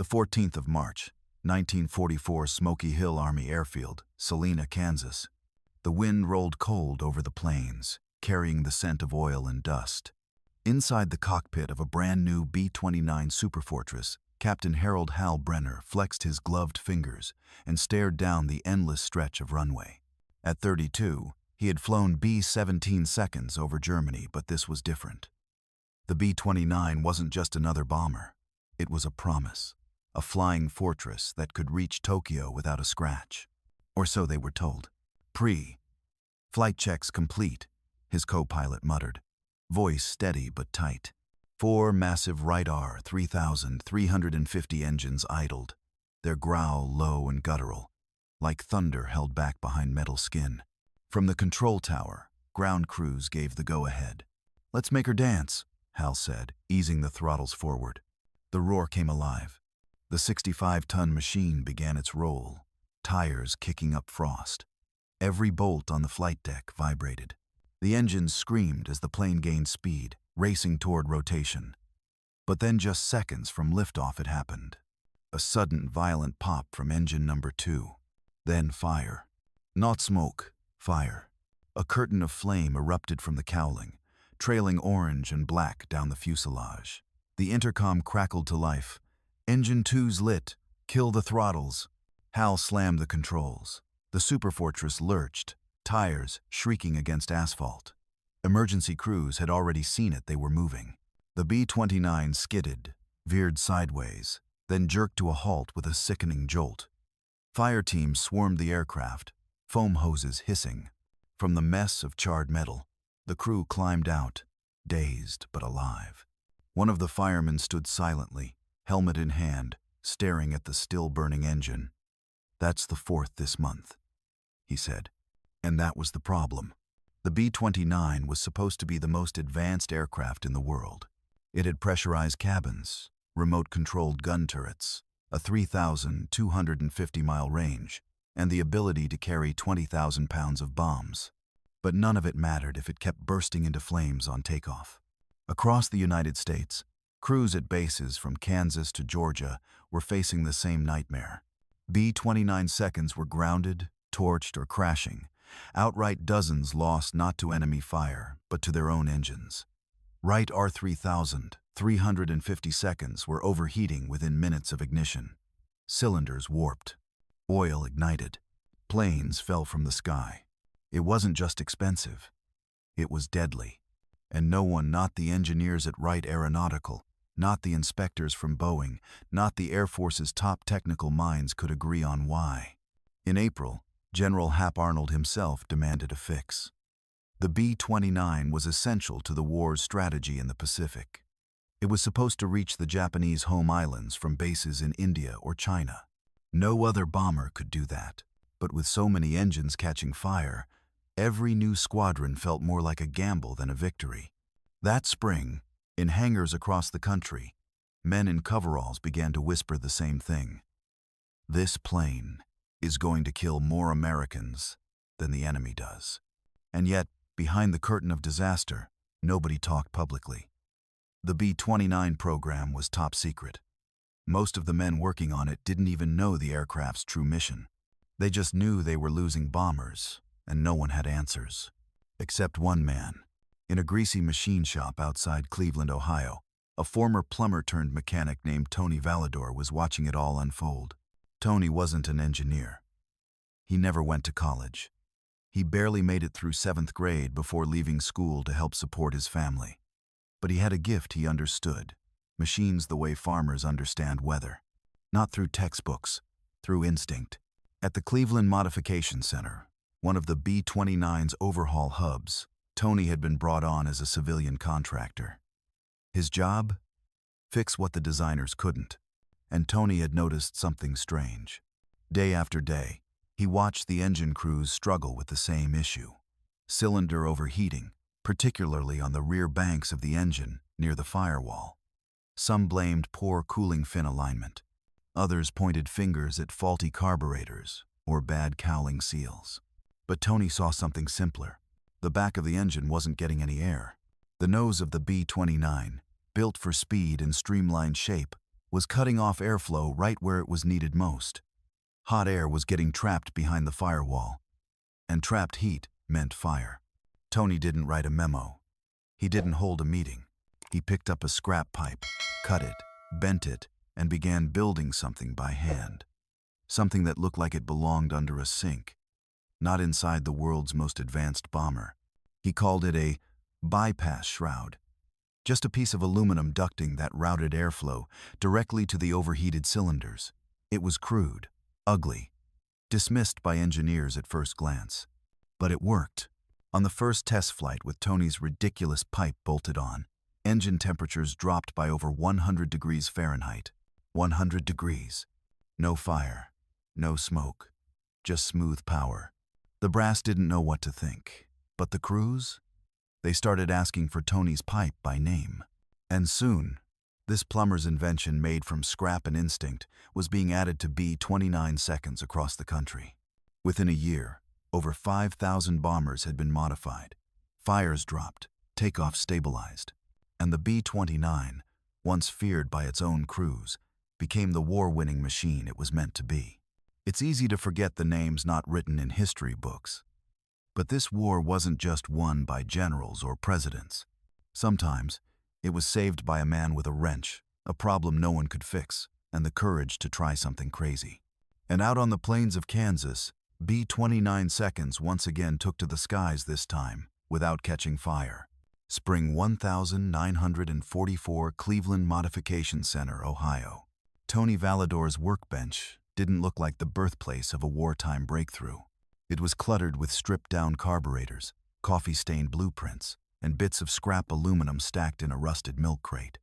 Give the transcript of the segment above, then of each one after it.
The 14th of March, 1944, Smoky Hill Army Airfield, Salina, Kansas. The wind rolled cold over the plains, carrying the scent of oil and dust. Inside the cockpit of a brand-new B-29 Superfortress, Captain Harold Hal Brenner flexed his gloved fingers and stared down the endless stretch of runway. At 32, he had flown B-17 seconds over Germany, but this was different. The B-29 wasn't just another bomber. It was a promise, a flying fortress that could reach Tokyo without a scratch. Or so they were told. Flight checks complete, his co-pilot muttered, voice steady but tight. 4 massive Wright R-3350 engines idled, their growl low and guttural, like thunder held back behind metal skin. From the control tower, ground crews gave the go-ahead. "Let's make her dance," Hal said, easing the throttles forward. The roar came alive. The 65-ton machine began its roll, tires kicking up frost. Every bolt on the flight deck vibrated. The engines screamed as the plane gained speed, racing toward rotation. But then just seconds from liftoff it happened. A sudden, violent pop from engine number 2. Then fire. Not smoke, fire. A curtain of flame erupted from the cowling, trailing orange and black down the fuselage. The intercom crackled to life. "Engine 2's lit. Kill the throttles." Hal slammed the controls. The Superfortress lurched, tires shrieking against asphalt. Emergency crews had already seen it. They were moving. The B-29 skidded, veered sideways, then jerked to a halt with a sickening jolt. Fire teams swarmed the aircraft, foam hoses hissing. From the mess of charred metal, the crew climbed out, dazed but alive. One of the firemen stood silently, helmet in hand, staring at the still-burning engine. "That's the 4th this month," he said. And that was the problem. The B-29 was supposed to be the most advanced aircraft in the world. It had pressurized cabins, remote-controlled gun turrets, a 3,250-mile range, and the ability to carry 20,000 pounds of bombs. But none of it mattered if it kept bursting into flames on takeoff. Across the United States, crews at bases from Kansas to Georgia were facing the same nightmare. B-29 seconds were grounded, torched, or crashing. Outright dozens lost not to enemy fire, but to their own engines. Wright R-350 seconds were overheating within minutes of ignition. Cylinders warped. Oil ignited. Planes fell from the sky. It wasn't just expensive. It was deadly. And no one, not the engineers at Wright Aeronautical, not the inspectors from Boeing, not the Air Force's top technical minds could agree on why. In April, General Hap Arnold himself demanded a fix. The B-29 was essential to the war's strategy in the Pacific. It was supposed to reach the Japanese home islands from bases in India or China. No other bomber could do that. But with so many engines catching fire, every new squadron felt more like a gamble than a victory. That spring, in hangars across the country, men in coveralls began to whisper the same thing. "This plane is going to kill more Americans than the enemy does." And yet, behind the curtain of disaster, nobody talked publicly. The B-29 program was top secret. Most of the men working on it didn't even know the aircraft's true mission. They just knew they were losing bombers, and no one had answers. Except one man. In a greasy machine shop outside Cleveland, Ohio, a former plumber-turned-mechanic named Tony Valador was watching it all unfold. Tony wasn't an engineer. He never went to college. He barely made it through 7th grade before leaving school to help support his family. But he had a gift. He understood machines the way farmers understand weather. Not through textbooks, through instinct. At the Cleveland Modification Center, one of the B-29's overhaul hubs, Tony had been brought on as a civilian contractor. His job? Fix what the designers couldn't. And Tony had noticed something strange. Day after day, he watched the engine crews struggle with the same issue. Cylinder overheating, particularly on the rear banks of the engine near the firewall. Some blamed poor cooling fin alignment. Others pointed fingers at faulty carburetors or bad cowling seals. But Tony saw something simpler. The back of the engine wasn't getting any air. The nose of the B-29, built for speed and streamlined shape, was cutting off airflow right where it was needed most. Hot air was getting trapped behind the firewall, and trapped heat meant fire. Tony didn't write a memo. He didn't hold a meeting. He picked up a scrap pipe, cut it, bent it, and began building something by hand. Something that looked like it belonged under a sink, not inside the world's most advanced bomber. He called it a bypass shroud. Just a piece of aluminum ducting that routed airflow directly to the overheated cylinders. It was crude, ugly, dismissed by engineers at first glance. But it worked. On the first test flight with Tony's ridiculous pipe bolted on, engine temperatures dropped by over 100 degrees Fahrenheit. 100 degrees. No fire, no smoke, just smooth power. The brass didn't know what to think. But the crews? They started asking for Tony's pipe by name. And soon, this plumber's invention made from scrap and instinct was being added to B-29 seconds across the country. Within a year, over 5,000 bombers had been modified. Fires dropped, takeoff stabilized. And the B-29, once feared by its own crews, became the war-winning machine it was meant to be. It's easy to forget the names not written in history books. But this war wasn't just won by generals or presidents. Sometimes, it was saved by a man with a wrench, a problem no one could fix, and the courage to try something crazy. And out on the plains of Kansas, B-29 seconds once again took to the skies this time, without catching fire. Spring 1944, Cleveland Modification Center, Ohio. Tony Validor's workbench didn't look like the birthplace of a wartime breakthrough. It was cluttered with stripped-down carburetors, coffee-stained blueprints, and bits of scrap aluminum stacked in a rusted milk crate.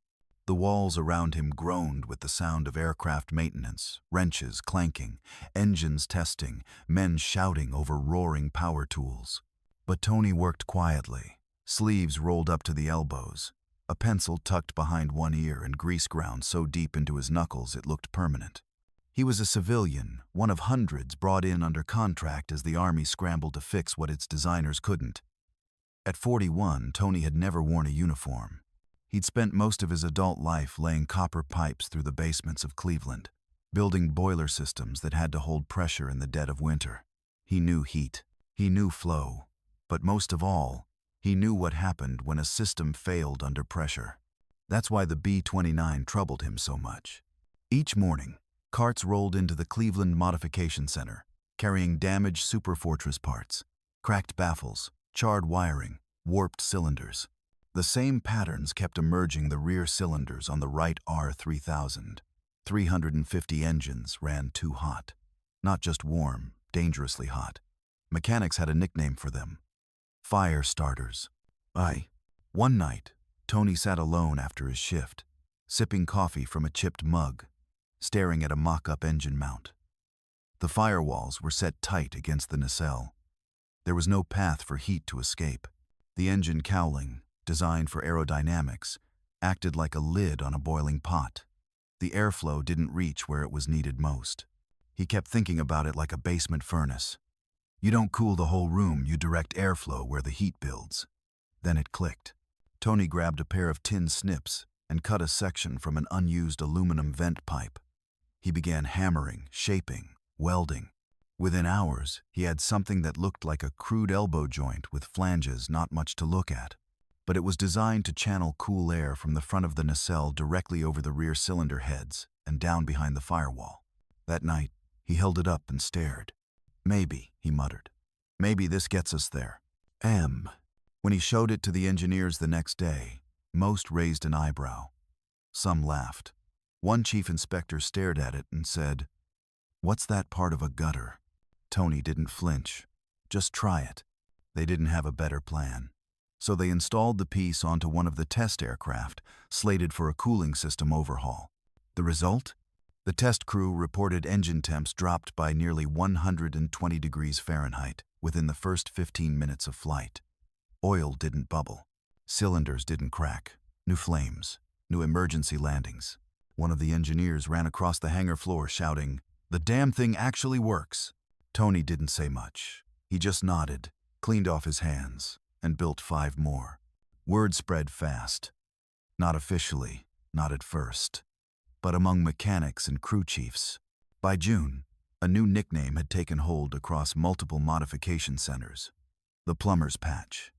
The walls around him groaned with the sound of aircraft maintenance, wrenches clanking, engines testing, men shouting over roaring power tools. But Tony worked quietly, sleeves rolled up to the elbows, a pencil tucked behind one ear and grease ground so deep into his knuckles it looked permanent. He was a civilian, one of hundreds brought in under contract as the Army scrambled to fix what its designers couldn't. At 41, Tony had never worn a uniform. He'd spent most of his adult life laying copper pipes through the basements of Cleveland, building boiler systems that had to hold pressure in the dead of winter. He knew heat. He knew flow. But most of all, he knew what happened when a system failed under pressure. That's why the B-29 troubled him so much. Each morning, carts rolled into the Cleveland Modification Center, carrying damaged Superfortress parts, cracked baffles, charred wiring, warped cylinders. The same patterns kept emerging. The rear cylinders on the right R3000. 350 engines ran too hot. Not just warm, dangerously hot. Mechanics had a nickname for them. Fire starters. One night, Tony sat alone after his shift, sipping coffee from a chipped mug, staring at a mock-up engine mount. The firewalls were set tight against the nacelle. There was no path for heat to escape. The engine cowling, designed for aerodynamics, acted like a lid on a boiling pot. The airflow didn't reach where it was needed most. He kept thinking about it like a basement furnace. You don't cool the whole room, you direct airflow where the heat builds. Then it clicked. Tony grabbed a pair of tin snips and cut a section from an unused aluminum vent pipe. He began hammering, shaping, welding. Within hours, he had something that looked like a crude elbow joint with flanges not much to look at. But it was designed to channel cool air from the front of the nacelle directly over the rear cylinder heads and down behind the firewall. That night, he held it up and stared. Maybe, he muttered. Maybe this gets us there. When he showed it to the engineers the next day, most raised an eyebrow. Some laughed. One chief inspector stared at it and said, "What's that part of a gutter?" Tony didn't flinch. Just try it. They didn't have a better plan. So they installed the piece onto one of the test aircraft, slated for a cooling system overhaul. The result? The test crew reported engine temps dropped by nearly 120 degrees Fahrenheit within the first 15 minutes of flight. Oil didn't bubble. Cylinders didn't crack. New flames. New emergency landings. One of the engineers ran across the hangar floor shouting, "The damn thing actually works." Tony didn't say much. He just nodded, cleaned off his hands, and built 5 more. Word spread fast. Not officially, not at first. but among mechanics and crew chiefs. By June, a new nickname had taken hold across multiple modification centers: the Plumber's Patch.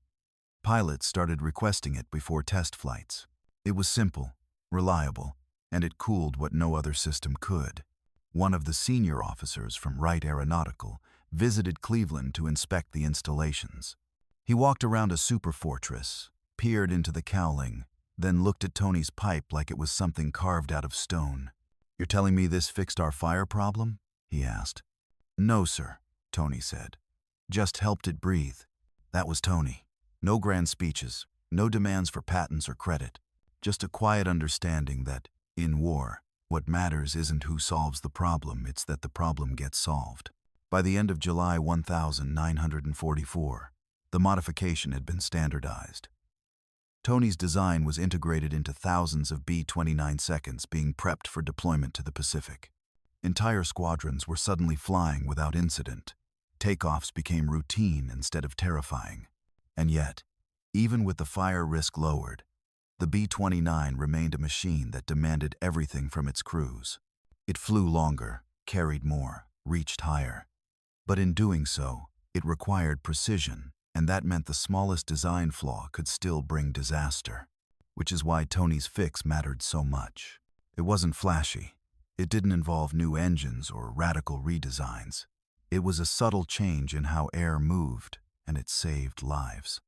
Pilots started requesting it before test flights. It was simple, reliable, and it cooled what no other system could. One of the senior officers from Wright Aeronautical visited Cleveland to inspect the installations. He walked around a superfortress, peered into the cowling, then looked at Tony's pipe like it was something carved out of stone. "You're telling me this fixed our fire problem?" he asked. "No, sir," Tony said. "Just helped it breathe." That was Tony. No grand speeches, no demands for patents or credit. Just a quiet understanding that, in war, what matters isn't who solves the problem, it's that the problem gets solved. By the end of July 1944, the modification had been standardized. Tony's design was integrated into thousands of B-29 seconds being prepped for deployment to the Pacific. Entire squadrons were suddenly flying without incident. Takeoffs became routine instead of terrifying. And yet, even with the fire risk lowered, the B-29 remained a machine that demanded everything from its crews. It flew longer, carried more, reached higher. But in doing so, it required precision, and that meant the smallest design flaw could still bring disaster. Which is why Tony's fix mattered so much. It wasn't flashy. It didn't involve new engines or radical redesigns. It was a subtle change in how air moved, and it saved lives.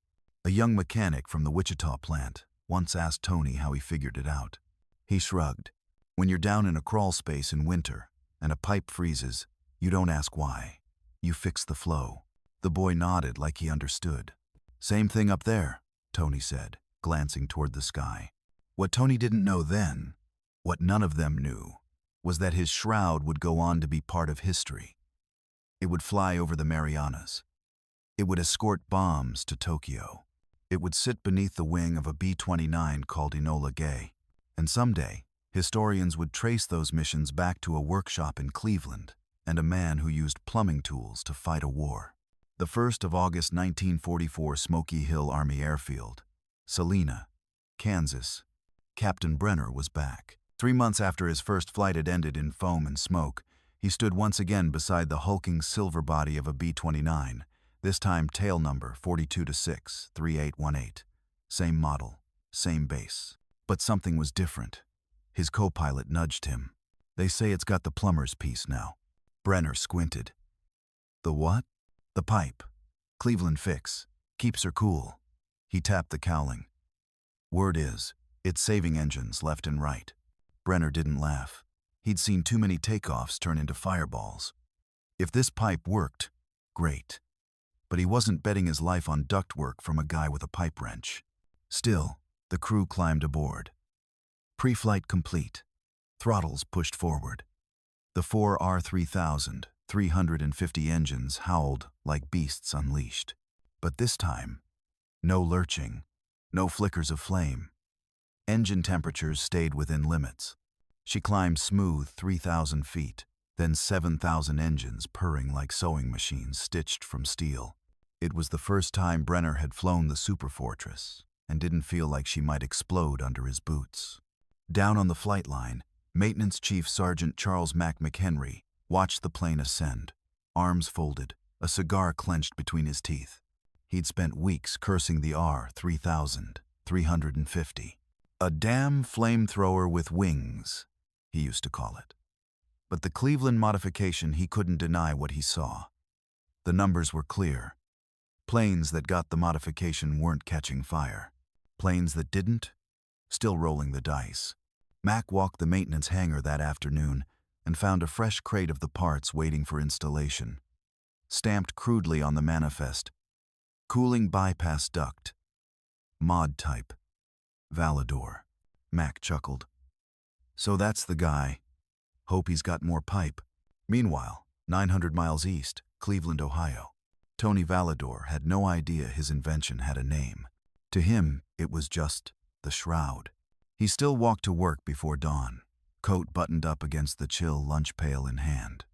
A young mechanic from the Wichita plant once asked Tony how he figured it out. He shrugged. "When you're down in a crawl space in winter and a pipe freezes, you don't ask why. You fix the flow." The boy nodded like he understood. "Same thing up there," Tony said, glancing toward the sky. What Tony didn't know then, what none of them knew, was that his shroud would go on to be part of history. It would fly over the Marianas. It would escort bombs to Tokyo. It would sit beneath the wing of a B-29 called Enola Gay. And someday, historians would trace those missions back to a workshop in Cleveland and a man who used plumbing tools to fight a war. The 1st of August 1944 Smoky Hill Army Airfield, Salina, Kansas. Captain Brenner was back. 3 months after his first flight had ended in foam and smoke, he stood once again beside the hulking silver body of a B-29, this time tail number 42-6, 3818. Same model, same base. But something was different. His co-pilot nudged him. "They say it's got the plumber's piece now." Brenner squinted. "The what?" "The pipe. Cleveland fix. Keeps her cool." He tapped the cowling. "Word is, it's saving engines left and right." Brenner didn't laugh. He'd seen too many takeoffs turn into fireballs. If this pipe worked, great. But he wasn't betting his life on ductwork from a guy with a pipe wrench. Still, the crew climbed aboard. Pre-flight complete. Throttles pushed forward. The 4 R3000, 350 engines howled like beasts unleashed. But this time, no lurching, no flickers of flame. Engine temperatures stayed within limits. She climbed smooth 3,000 feet, then 7,000 engines purring like sewing machines stitched from steel. It was the first time Brenner had flown the superfortress and didn't feel like she might explode under his boots. Down on the flight line, Maintenance Chief Sergeant Charles Mac McHenry watched the plane ascend, arms folded, a cigar clenched between his teeth. He'd spent weeks cursing the R3000, 350. "A damn flamethrower with wings," he used to call it. But the Cleveland modification, he couldn't deny what he saw. The numbers were clear. Planes that got the modification weren't catching fire. Planes that didn't, still rolling the dice. Mac walked the maintenance hangar that afternoon and found a fresh crate of the parts waiting for installation. Stamped crudely on the manifest, "Cooling bypass duct. Mod type. Validor." Mac chuckled. "So that's the guy. Hope he's got more pipe." Meanwhile, 900 miles east, Cleveland, Ohio. Tony Validor had no idea his invention had a name. To him, it was just the shroud. He still walked to work before dawn, coat buttoned up against the chill lunch pail in hand.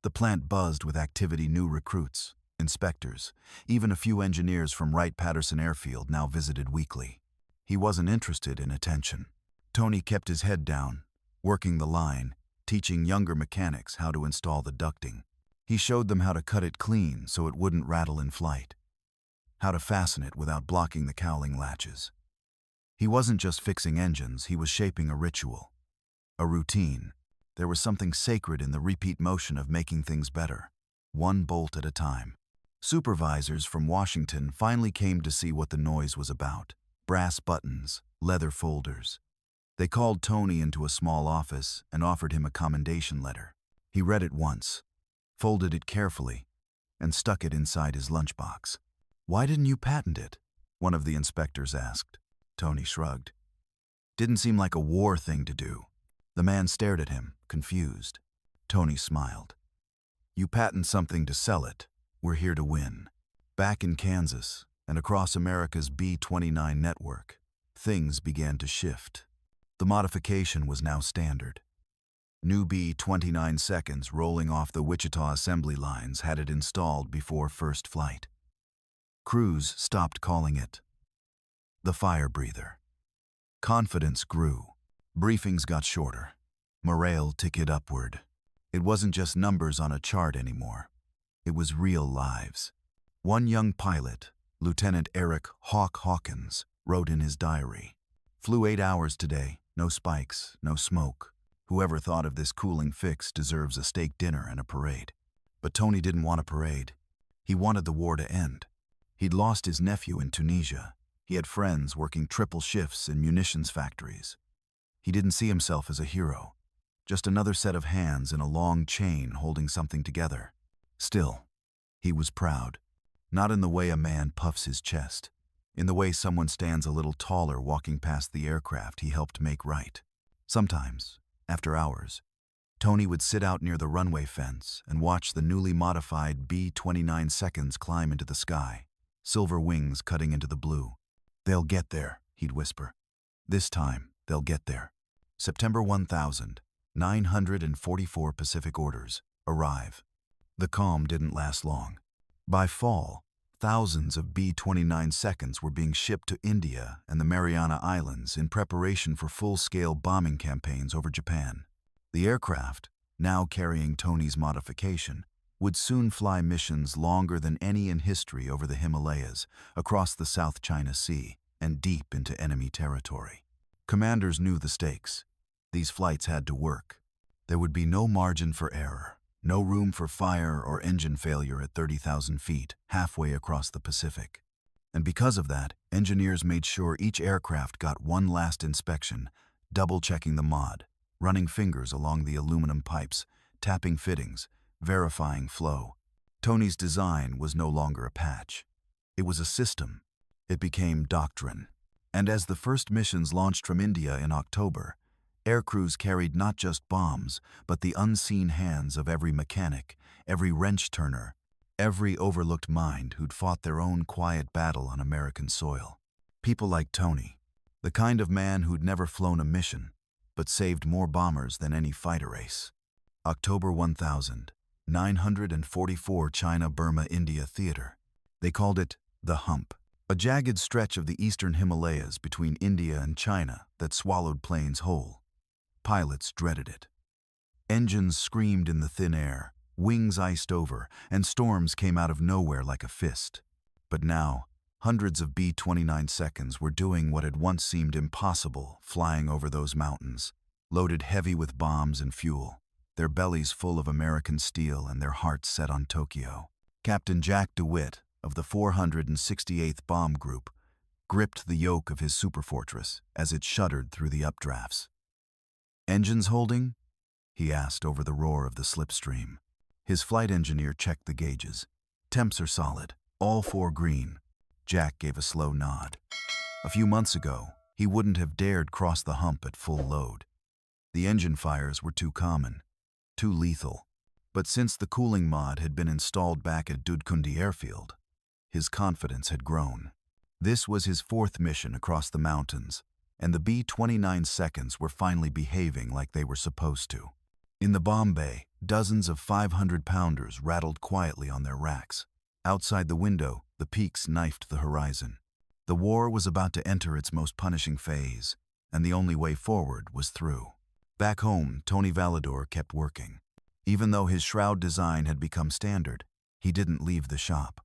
The plant buzzed with activity. New recruits, inspectors, even a few engineers from Wright-Patterson Airfield now visited weekly. He wasn't interested in attention. Tony kept his head down, working the line, teaching younger mechanics how to install the ducting. He showed them how to cut it clean so it wouldn't rattle in flight, how to fasten it without blocking the cowling latches. He wasn't just fixing engines, he was shaping a ritual, a routine. There was something sacred in the repeat motion of making things better, one bolt at a time. Supervisors from Washington finally came to see what the noise was about. Brass buttons, leather folders. They called Tony into a small office and offered him a commendation letter. He read it once, folded it carefully, and stuck it inside his lunchbox. "Why didn't you patent it?" one of the inspectors asked. Tony shrugged. "Didn't seem like a war thing to do." The man stared at him, confused. Tony smiled. "You patent something to sell it. We're here to win." Back in Kansas and across America's B-29 network, things began to shift. The modification was now standard. New B-29 seconds rolling off the Wichita assembly lines had it installed before first flight. Crews stopped calling it the fire breather. Confidence grew. Briefings got shorter. Morale ticked upward. It wasn't just numbers on a chart anymore. It was real lives. One young pilot, Lieutenant Eric "Hawk" Hawkins, wrote in his diary, "Flew 8 hours today, no spikes, no smoke. Whoever thought of this cooling fix deserves a steak dinner and a parade." But Tony didn't want a parade. He wanted the war to end. He'd lost his nephew in Tunisia. He had friends working triple shifts in munitions factories. He didn't see himself as a hero, just another set of hands in a long chain holding something together. Still, he was proud, not in the way a man puffs his chest, in the way someone stands a little taller walking past the aircraft he helped make right. Sometimes, after hours, Tony would sit out near the runway fence and watch the newly modified B-29 seconds climb into the sky, silver wings cutting into the blue. "They'll get there," he'd whisper. "This time, they'll get there." September 1944 Pacific orders, arrive. The calm didn't last long. By fall, thousands of B-29 seconds were being shipped to India and the Mariana Islands in preparation for full-scale bombing campaigns over Japan. The aircraft, now carrying Tony's modification, would soon fly missions longer than any in history over the Himalayas, across the South China Sea, and deep into enemy territory. Commanders knew the stakes. These flights had to work. There would be no margin for error, no room for fire or engine failure at 30,000 feet, halfway across the Pacific. And because of that, engineers made sure each aircraft got one last inspection, double-checking the mod, running fingers along the aluminum pipes, tapping fittings, verifying flow. Tony's design was no longer a patch. It was a system. It became doctrine. And as the first missions launched from India in October, aircrews carried not just bombs, but the unseen hands of every mechanic, every wrench-turner, every overlooked mind who'd fought their own quiet battle on American soil. People like Tony, the kind of man who'd never flown a mission, but saved more bombers than any fighter ace. October 1944 China-Burma-India Theater. They called it the Hump, a jagged stretch of the eastern Himalayas between India and China that swallowed planes whole. Pilots dreaded it. Engines screamed in the thin air, wings iced over, and storms came out of nowhere like a fist. But now, hundreds of B-29 seconds were doing what had once seemed impossible, flying over those mountains, loaded heavy with bombs and fuel, their bellies full of American steel and their hearts set on Tokyo. Captain Jack DeWitt, of the 468th Bomb Group, gripped the yoke of his superfortress as it shuddered through the updrafts. "Engines holding?" he asked over the roar of the slipstream. His flight engineer checked the gauges. "Temps are solid, all 4 green." Jack gave a slow nod. A few months ago, he wouldn't have dared cross the hump at full load. The engine fires were too common, too lethal. But since the cooling mod had been installed back at Dudkundi Airfield, his confidence had grown. This was his 4th mission across the mountains, and the B-29 seconds were finally behaving like they were supposed to. In the bomb bay, dozens of 500-pounders rattled quietly on their racks. Outside the window, the peaks knifed the horizon. The war was about to enter its most punishing phase, and the only way forward was through. Back home, Tony Valador kept working. Even though his shroud design had become standard, he didn't leave the shop.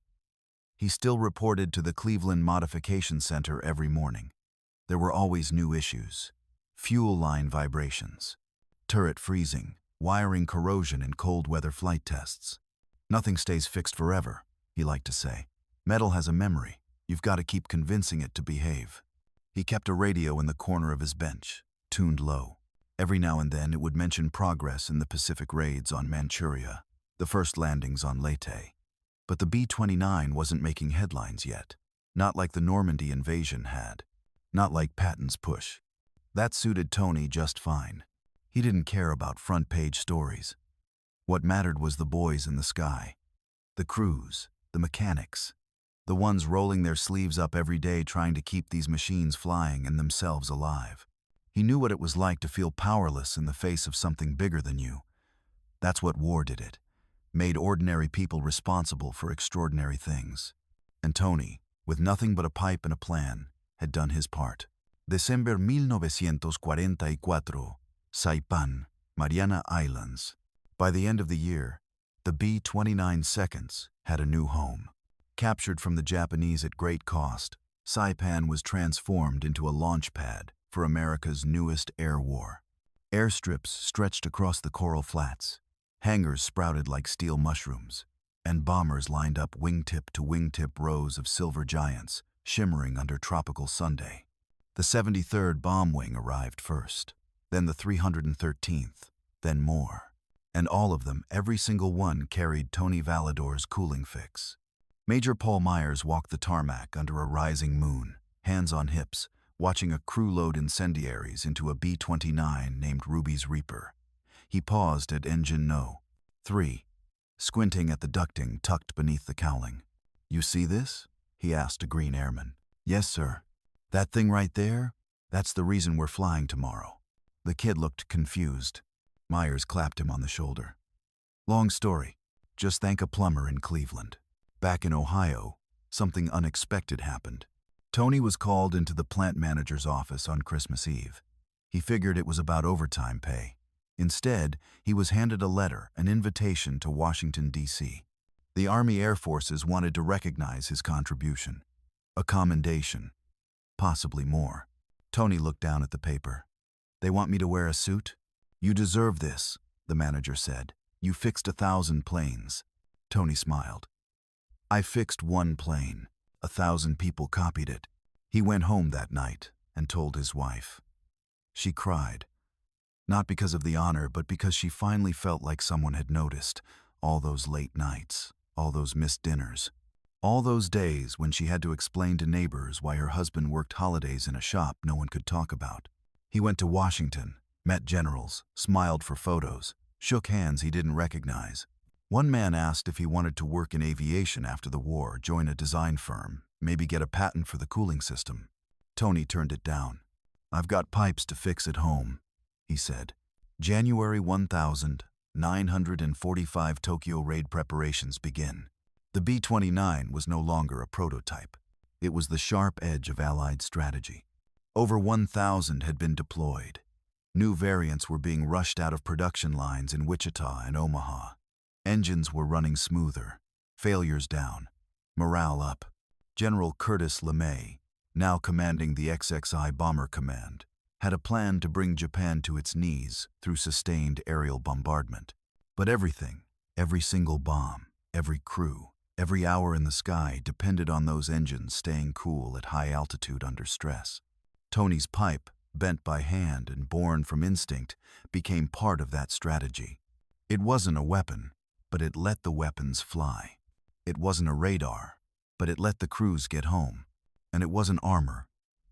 He still reported to the Cleveland Modification Center every morning. There were always new issues. Fuel line vibrations, turret freezing, wiring corrosion in cold weather flight tests. Nothing stays fixed forever, he liked to say. Metal has a memory. You've got to keep convincing it to behave. He kept a radio in the corner of his bench, tuned low. Every now and then it would mention progress in the Pacific raids on Manchuria, the first landings on Leyte. But the B-29 wasn't making headlines yet. Not like the Normandy invasion had. Not like Patton's push. That suited Tony just fine. He didn't care about front-page stories. What mattered was the boys in the sky. The crews, the mechanics. The ones rolling their sleeves up every day trying to keep these machines flying and themselves alive. He knew what it was like to feel powerless in the face of something bigger than you. That's what war did it. Made ordinary people responsible for extraordinary things. And Tony, with nothing but a pipe and a plan, had done his part. December 1944, Saipan, Mariana Islands. By the end of the year, the B-29 Seconds had a new home. Captured from the Japanese at great cost, Saipan was transformed into a launch pad for America's newest air war. Airstrips stretched across the coral flats, hangars sprouted like steel mushrooms, and bombers lined up wingtip to wingtip rows of silver giants shimmering under tropical Sunday. The 73rd Bomb Wing arrived first, then the 313th, then more. And all of them, every single one, carried Tony Valador's cooling fix. Major Paul Myers walked the tarmac under a rising moon, hands on hips, watching a crew load incendiaries into a B-29 named Ruby's Reaper. He paused at engine No. 3, squinting at the ducting tucked beneath the cowling. "You see this?" he asked a green airman. "Yes, sir. That thing right there? That's the reason we're flying tomorrow." The kid looked confused. Myers clapped him on the shoulder. "Long story. Just thank a plumber in Cleveland." Back in Ohio, something unexpected happened. Tony was called into the plant manager's office on Christmas Eve. He figured it was about overtime pay. Instead, he was handed a letter, an invitation to Washington, D.C. The Army Air Forces wanted to recognize his contribution. A commendation. Possibly more. Tony looked down at the paper. "They want me to wear a suit?" "You deserve this," the manager said. "You fixed 1,000 planes." Tony smiled. "I fixed one plane. 1,000 people copied it." He went home that night and told his wife. She cried. Not because of the honor, but because she finally felt like someone had noticed. All those late nights, all those missed dinners, all those days when she had to explain to neighbors why her husband worked holidays in a shop no one could talk about. He went to Washington, met generals, smiled for photos, shook hands he didn't recognize. One man asked if he wanted to work in aviation after the war, join a design firm, maybe get a patent for the cooling system. Tony turned it down. "I've got pipes to fix at home," he said. January 1945 Tokyo raid preparations begin. The B-29 was no longer a prototype. It was the sharp edge of Allied strategy. Over 1,000 had been deployed. New variants were being rushed out of production lines in Wichita and Omaha. Engines were running smoother, failures down, morale up. General Curtis LeMay, now commanding the XXI Bomber Command, had a plan to bring Japan to its knees through sustained aerial bombardment. But everything, every single bomb, every crew, every hour in the sky depended on those engines staying cool at high altitude under stress. Tony's pipe, bent by hand and born from instinct, became part of that strategy. It wasn't a weapon, but it let the weapons fly. It wasn't a radar, but it let the crews get home. And it wasn't armor,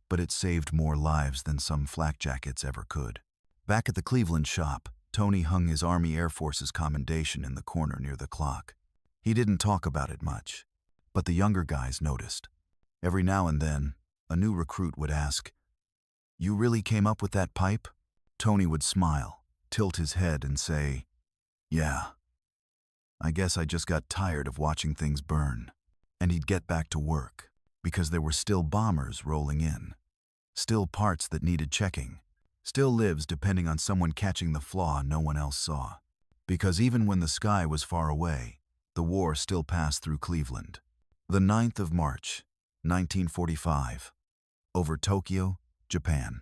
but it saved more lives than some flak jackets ever could. Back at the Cleveland shop, Tony hung his Army Air Forces commendation in the corner near the clock. He didn't talk about it much, but the younger guys noticed. Every now and then, a new recruit would ask, "You really came up with that pipe?" Tony would smile, tilt his head and say, "Yeah. I guess I just got tired of watching things burn." And he'd get back to work, because there were still bombers rolling in. Still parts that needed checking. still lives depending on someone catching the flaw no one else saw. Because even when the sky was far away, the war still passed through Cleveland. The 9th of March, 1945. Over Tokyo, Japan.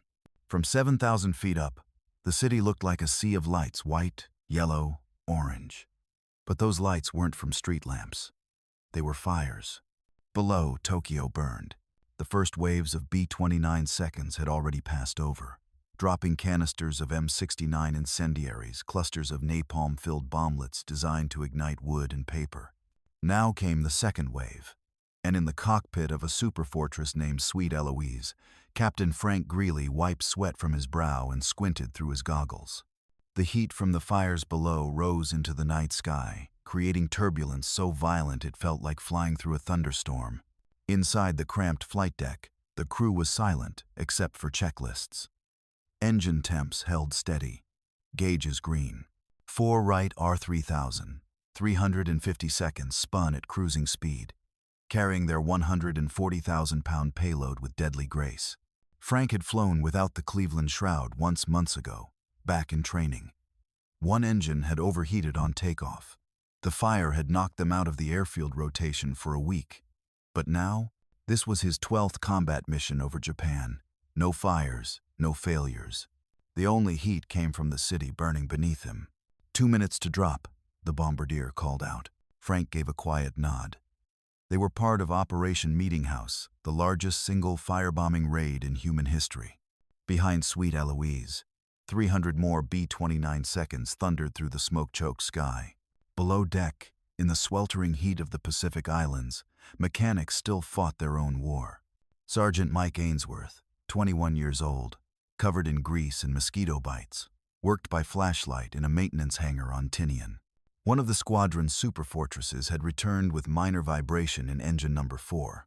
From 7,000 feet up, the city looked like a sea of lights, white, yellow, orange. But those lights weren't from street lamps. They were fires. Below, Tokyo burned. The first waves of B-29 seconds had already passed over, dropping canisters of M69 incendiaries, clusters of napalm-filled bomblets designed to ignite wood and paper. Now came the second wave, and in the cockpit of a superfortress named Sweet Eloise, Captain Frank Greeley wiped sweat from his brow and squinted through his goggles. The heat from the fires below rose into the night sky, creating turbulence so violent it felt like flying through a thunderstorm. Inside the cramped flight deck, the crew was silent except for checklists. Engine temps held steady. Gauges green. 4 right R3000, 350 seconds spun at cruising speed, carrying their 140,000-pound payload with deadly grace. Frank had flown without the Cleveland shroud once months ago, back in training. One engine had overheated on takeoff. The fire had knocked them out of the airfield rotation for a week. But now, this was his 12th combat mission over Japan. No fires, no failures. The only heat came from the city burning beneath him. 2 minutes to drop, the bombardier called out. Frank gave a quiet nod. They were part of Operation Meeting House, the largest single firebombing raid in human history. Behind Sweet Eloise, 300 more B-29 seconds thundered through the smoke-choked sky. Below deck, in the sweltering heat of the Pacific Islands, mechanics still fought their own war. Sergeant Mike Ainsworth, 21 years old, covered in grease and mosquito bites, worked by flashlight in a maintenance hangar on Tinian. One of the squadron's superfortresses had returned with minor vibration in engine number 4.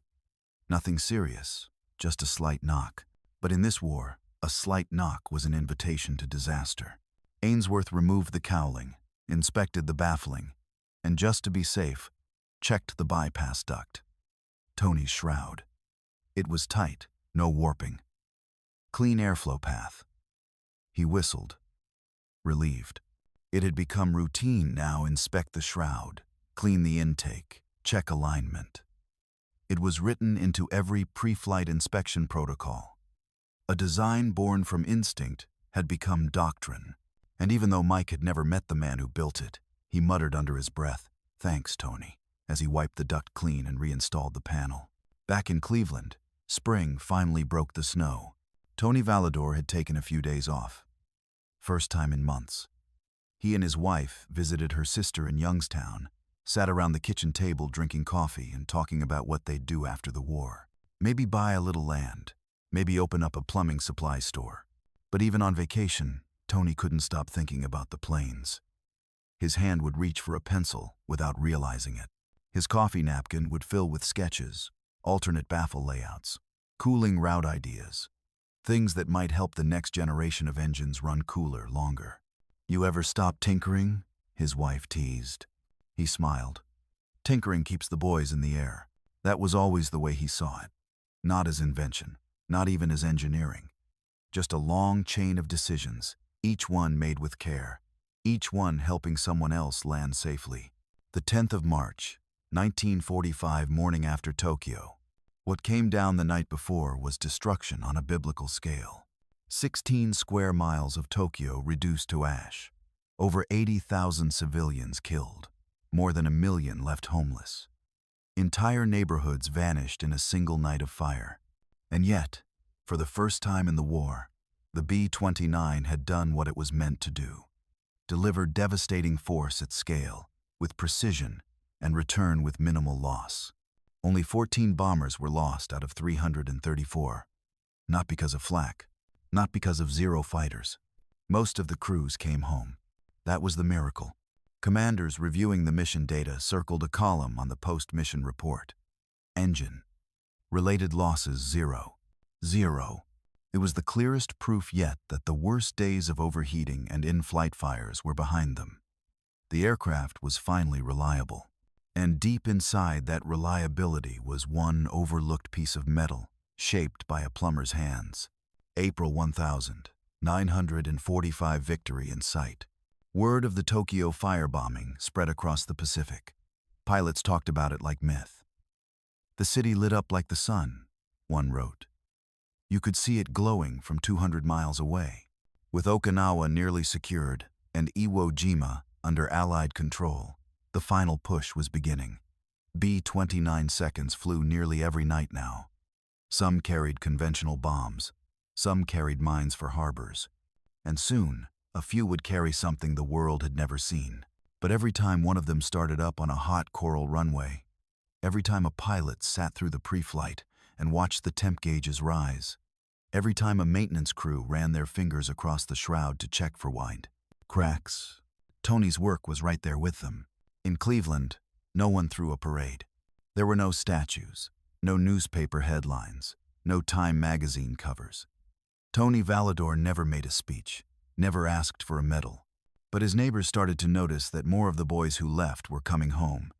Nothing serious, just a slight knock. But in this war, a slight knock was an invitation to disaster. Ainsworth removed the cowling, inspected the baffling, and just to be safe, checked the bypass duct. Tony's shroud. It was tight, no warping. Clean airflow path. He whistled, relieved. It had become routine now. Inspect the shroud, clean the intake, check alignment. It was written into every pre-flight inspection protocol. A design born from instinct had become doctrine. And even though Mike had never met the man who built it, he muttered under his breath, "Thanks, Tony," as he wiped the duct clean and reinstalled the panel. Back in Cleveland, spring finally broke the snow. Tony Valador had taken a few days off. First time in months. He and his wife visited her sister in Youngstown, sat around the kitchen table drinking coffee and talking about what they'd do after the war. Maybe buy a little land, maybe open up a plumbing supply store. But even on vacation, Tony couldn't stop thinking about the planes. His hand would reach for a pencil without realizing it. His coffee napkin would fill with sketches, alternate baffle layouts, cooling route ideas, things that might help the next generation of engines run cooler longer. "You ever stop tinkering?" his wife teased. He smiled. Tinkering keeps the boys in the air. That was always the way he saw it. Not as invention, not even as engineering. Just a long chain of decisions, each one made with care, each one helping someone else land safely. The 10th of March, 1945, morning after Tokyo. What came down the night before was destruction on a biblical scale. 16 square miles of Tokyo reduced to ash. Over 80,000 civilians killed. More than 1 million left homeless. Entire neighborhoods vanished in a single night of fire. And yet, for the first time in the war, the B-29 had done what it was meant to do. Deliver devastating force at scale, with precision, and return with minimal loss. Only 14 bombers were lost out of 334. Not because of flak, not because of zero fighters. Most of the crews came home. That was the miracle. Commanders reviewing the mission data circled a column on the post-mission report. Engine. Related losses 0. 0. It was the clearest proof yet that the worst days of overheating and in-flight fires were behind them. The aircraft was finally reliable. And deep inside that reliability was one overlooked piece of metal, shaped by a plumber's hands. April 1000. 945 victory in sight. Word of the Tokyo firebombing spread across the Pacific. Pilots talked about it like myth. The city lit up like the sun, one wrote. You could see it glowing from 200 miles away. With Okinawa nearly secured and Iwo Jima under Allied control, the final push was beginning. B-29 seconds flew nearly every night now. Some carried conventional bombs, some carried mines for harbors, and soon a few would carry something the world had never seen. But every time one of them started up on a hot coral runway, every time a pilot sat through the pre-flight and watched the temp gauges rise, every time a maintenance crew ran their fingers across the shroud to check for wind cracks, Tony's work was right there with them. In Cleveland, no one threw a parade. There were no statues, no newspaper headlines, no Time magazine covers. Tony Valador never made a speech, never asked for a medal. But his neighbors started to notice that more of the boys who left were coming home,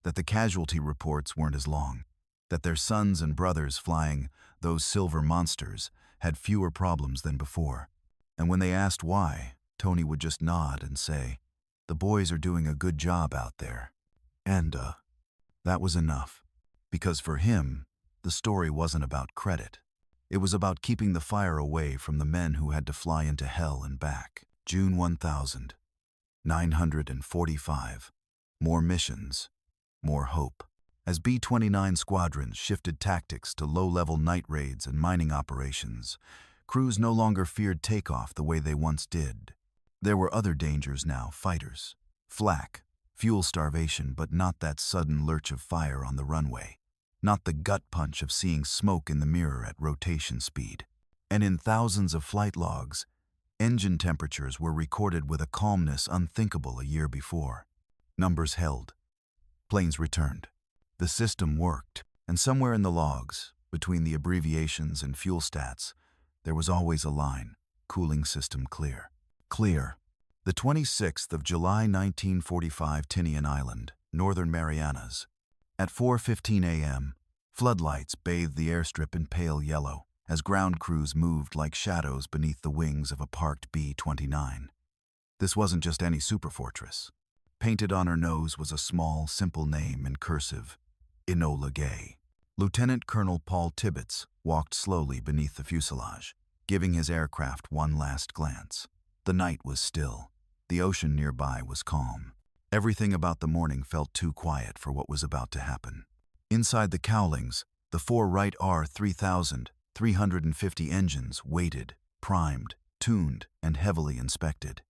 that the casualty reports weren't as long, that their sons and brothers flying those silver monsters had fewer problems than before. And when they asked why, Tony would just nod and say, "The boys are doing a good job out there." And, that was enough. Because for him, the story wasn't about credit. It was about keeping the fire away from the men who had to fly into hell and back. June 1945. More missions, more hope. As B-29 squadrons shifted tactics to low-level night raids and mining operations, crews no longer feared takeoff the way they once did. There were other dangers now, fighters, flak, fuel starvation, but not that sudden lurch of fire on the runway. Not the gut punch of seeing smoke in the mirror at rotation speed. And in thousands of flight logs, engine temperatures were recorded with a calmness unthinkable a year before. Numbers held. Planes returned. The system worked. And somewhere in the logs, between the abbreviations and fuel stats, there was always a line, cooling system clear. Clear. The 26th of July 1945, Tinian Island, Northern Marianas. At 4:15 a.m., floodlights bathed the airstrip in pale yellow as ground crews moved like shadows beneath the wings of a parked B-29. This wasn't just any superfortress. Painted on her nose was a small, simple name in cursive, Enola Gay. Lieutenant Colonel Paul Tibbets walked slowly beneath the fuselage, giving his aircraft one last glance. The night was still. The ocean nearby was calm. Everything about the morning felt too quiet for what was about to happen. Inside the cowlings, the 4 Wright R-3350 engines waited, primed, tuned, and heavily inspected.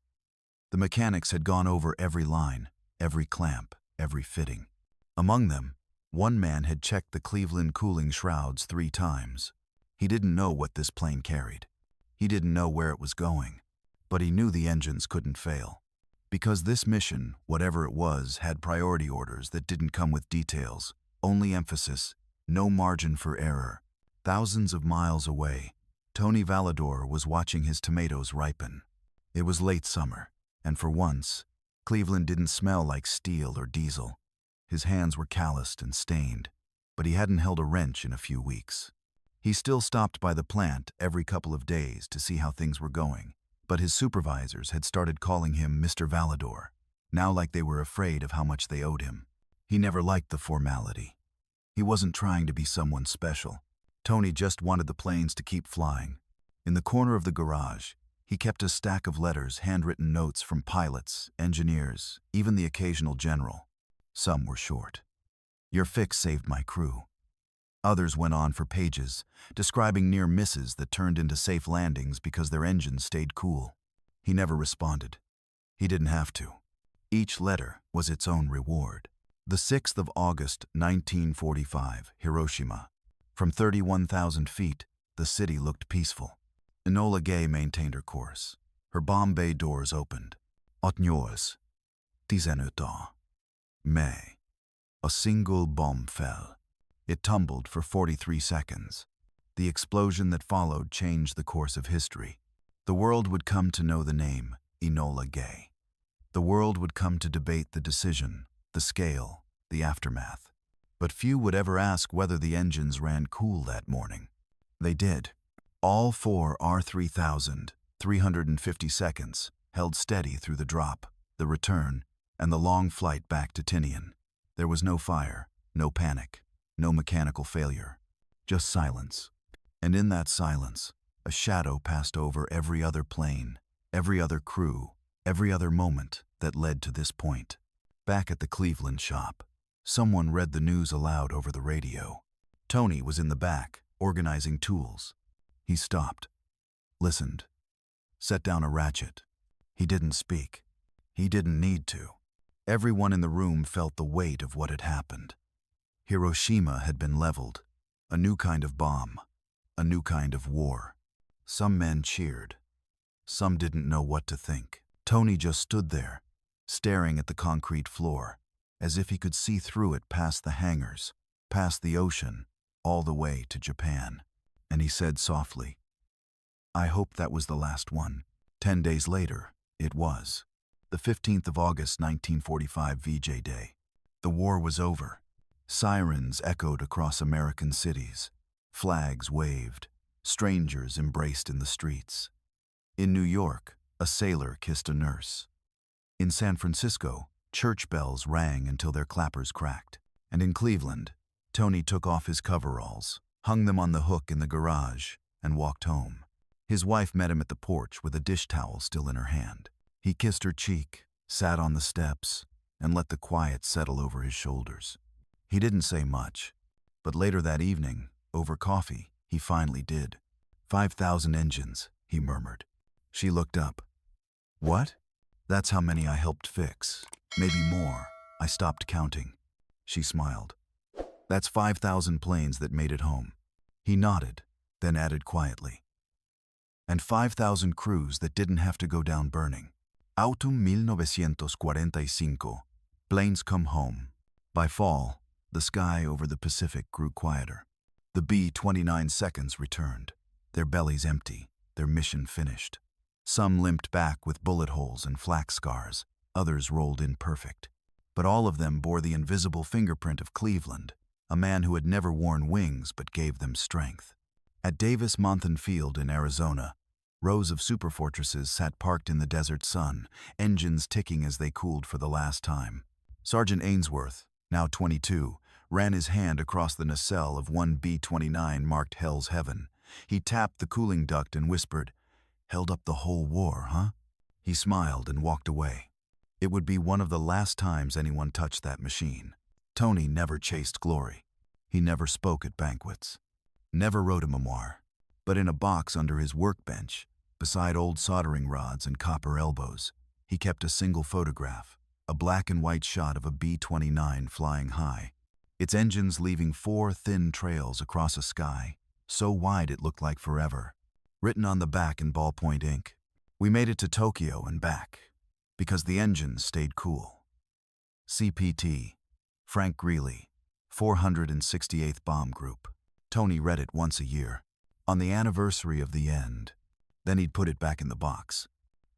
The mechanics had gone over every line, every clamp, every fitting. Among them, one man had checked the Cleveland cooling shrouds 3 times. He didn't know what this plane carried. He didn't know where it was going. But he knew the engines couldn't fail. Because this mission, whatever it was, had priority orders that didn't come with details, only emphasis, no margin for error. Thousands of miles away, Tony Valador was watching his tomatoes ripen. It was late summer, and for once, Cleveland didn't smell like steel or diesel. His hands were calloused and stained, but he hadn't held a wrench in a few weeks. He still stopped by the plant every couple of days to see how things were going. But his supervisors had started calling him Mr. Valador, now like they were afraid of how much they owed him. He never liked the formality. He wasn't trying to be someone special. Tony just wanted the planes to keep flying. In the corner of the garage, he kept a stack of letters, handwritten notes from pilots, engineers, even the occasional general. Some were short. "Your fix saved my crew." Others went on for pages, describing near misses that turned into safe landings because their engines stayed cool. He never responded. He didn't have to. Each letter was its own reward. The 6th of August, 1945, Hiroshima. From 31,000 feet, the city looked peaceful. Enola Gay maintained her course. Her bomb bay doors opened. 8 heures, 19 ans. May. A single bomb fell. It tumbled for 43 seconds. The explosion that followed changed the course of history. The world would come to know the name Enola Gay. The world would come to debate the decision, the scale, the aftermath. But few would ever ask whether the engines ran cool that morning. They did. All 4 R3000 350 seconds, held steady through the drop, the return, and the long flight back to Tinian. There was no fire, no panic, no mechanical failure, just silence. And in that silence, a shadow passed over every other plane, every other crew, every other moment that led to this point. Back at the Cleveland shop, someone read the news aloud over the radio. Tony was in the back, organizing tools. He stopped, listened, set down a ratchet. He didn't speak. He didn't need to. Everyone in the room felt the weight of what had happened. Hiroshima had been leveled, a new kind of bomb, a new kind of war. Some men cheered. Some didn't know what to think. Tony just stood there, staring at the concrete floor, as if he could see through it past the hangars, past the ocean, all the way to Japan. And he said softly, "I hope that was the last one." 10 days later, it was. The 15th of August, 1945, VJ Day. The war was over. Sirens echoed across American cities. Flags waved. Strangers embraced in the streets. In New York, a sailor kissed a nurse. In San Francisco, church bells rang until their clappers cracked. And in Cleveland, Tony took off his coveralls, hung them on the hook in the garage, and walked home. His wife met him at the porch with a dish towel still in her hand. He kissed her cheek, sat on the steps, and let the quiet settle over his shoulders. He didn't say much, but later that evening, over coffee, he finally did. 5,000 engines, he murmured. She looked up. "What?" "That's how many I helped fix. Maybe more. I stopped counting." She smiled. "That's 5,000 planes that made it home." He nodded, then added quietly. "And 5,000 crews that didn't have to go down burning. Autumn 1945, planes come home." By fall, the sky over the Pacific grew quieter. The B-29 seconds returned, their bellies empty, their mission finished. Some limped back with bullet holes and flak scars, others rolled in perfect. But all of them bore the invisible fingerprint of Cleveland, a man who had never worn wings but gave them strength. At Davis-Monthan Field in Arizona, rows of superfortresses sat parked in the desert sun, engines ticking as they cooled for the last time. Sergeant Ainsworth, now 22, ran his hand across the nacelle of one B-29 marked Hell's Heaven. He tapped the cooling duct and whispered, "Held up the whole war, huh?" He smiled and walked away. It would be one of the last times anyone touched that machine. Tony never chased glory. He never spoke at banquets. Never wrote a memoir. But in a box under his workbench, beside old soldering rods and copper elbows, he kept a single photograph, a black and white shot of a B-29 flying high, its engines leaving 4 thin trails across a sky, so wide it looked like forever. Written on the back in ballpoint ink, "We made it to Tokyo and back, because the engines stayed cool." CPT, Frank Greeley, 468th Bomb Group. Tony read it once a year, on the anniversary of the end. Then he'd put it back in the box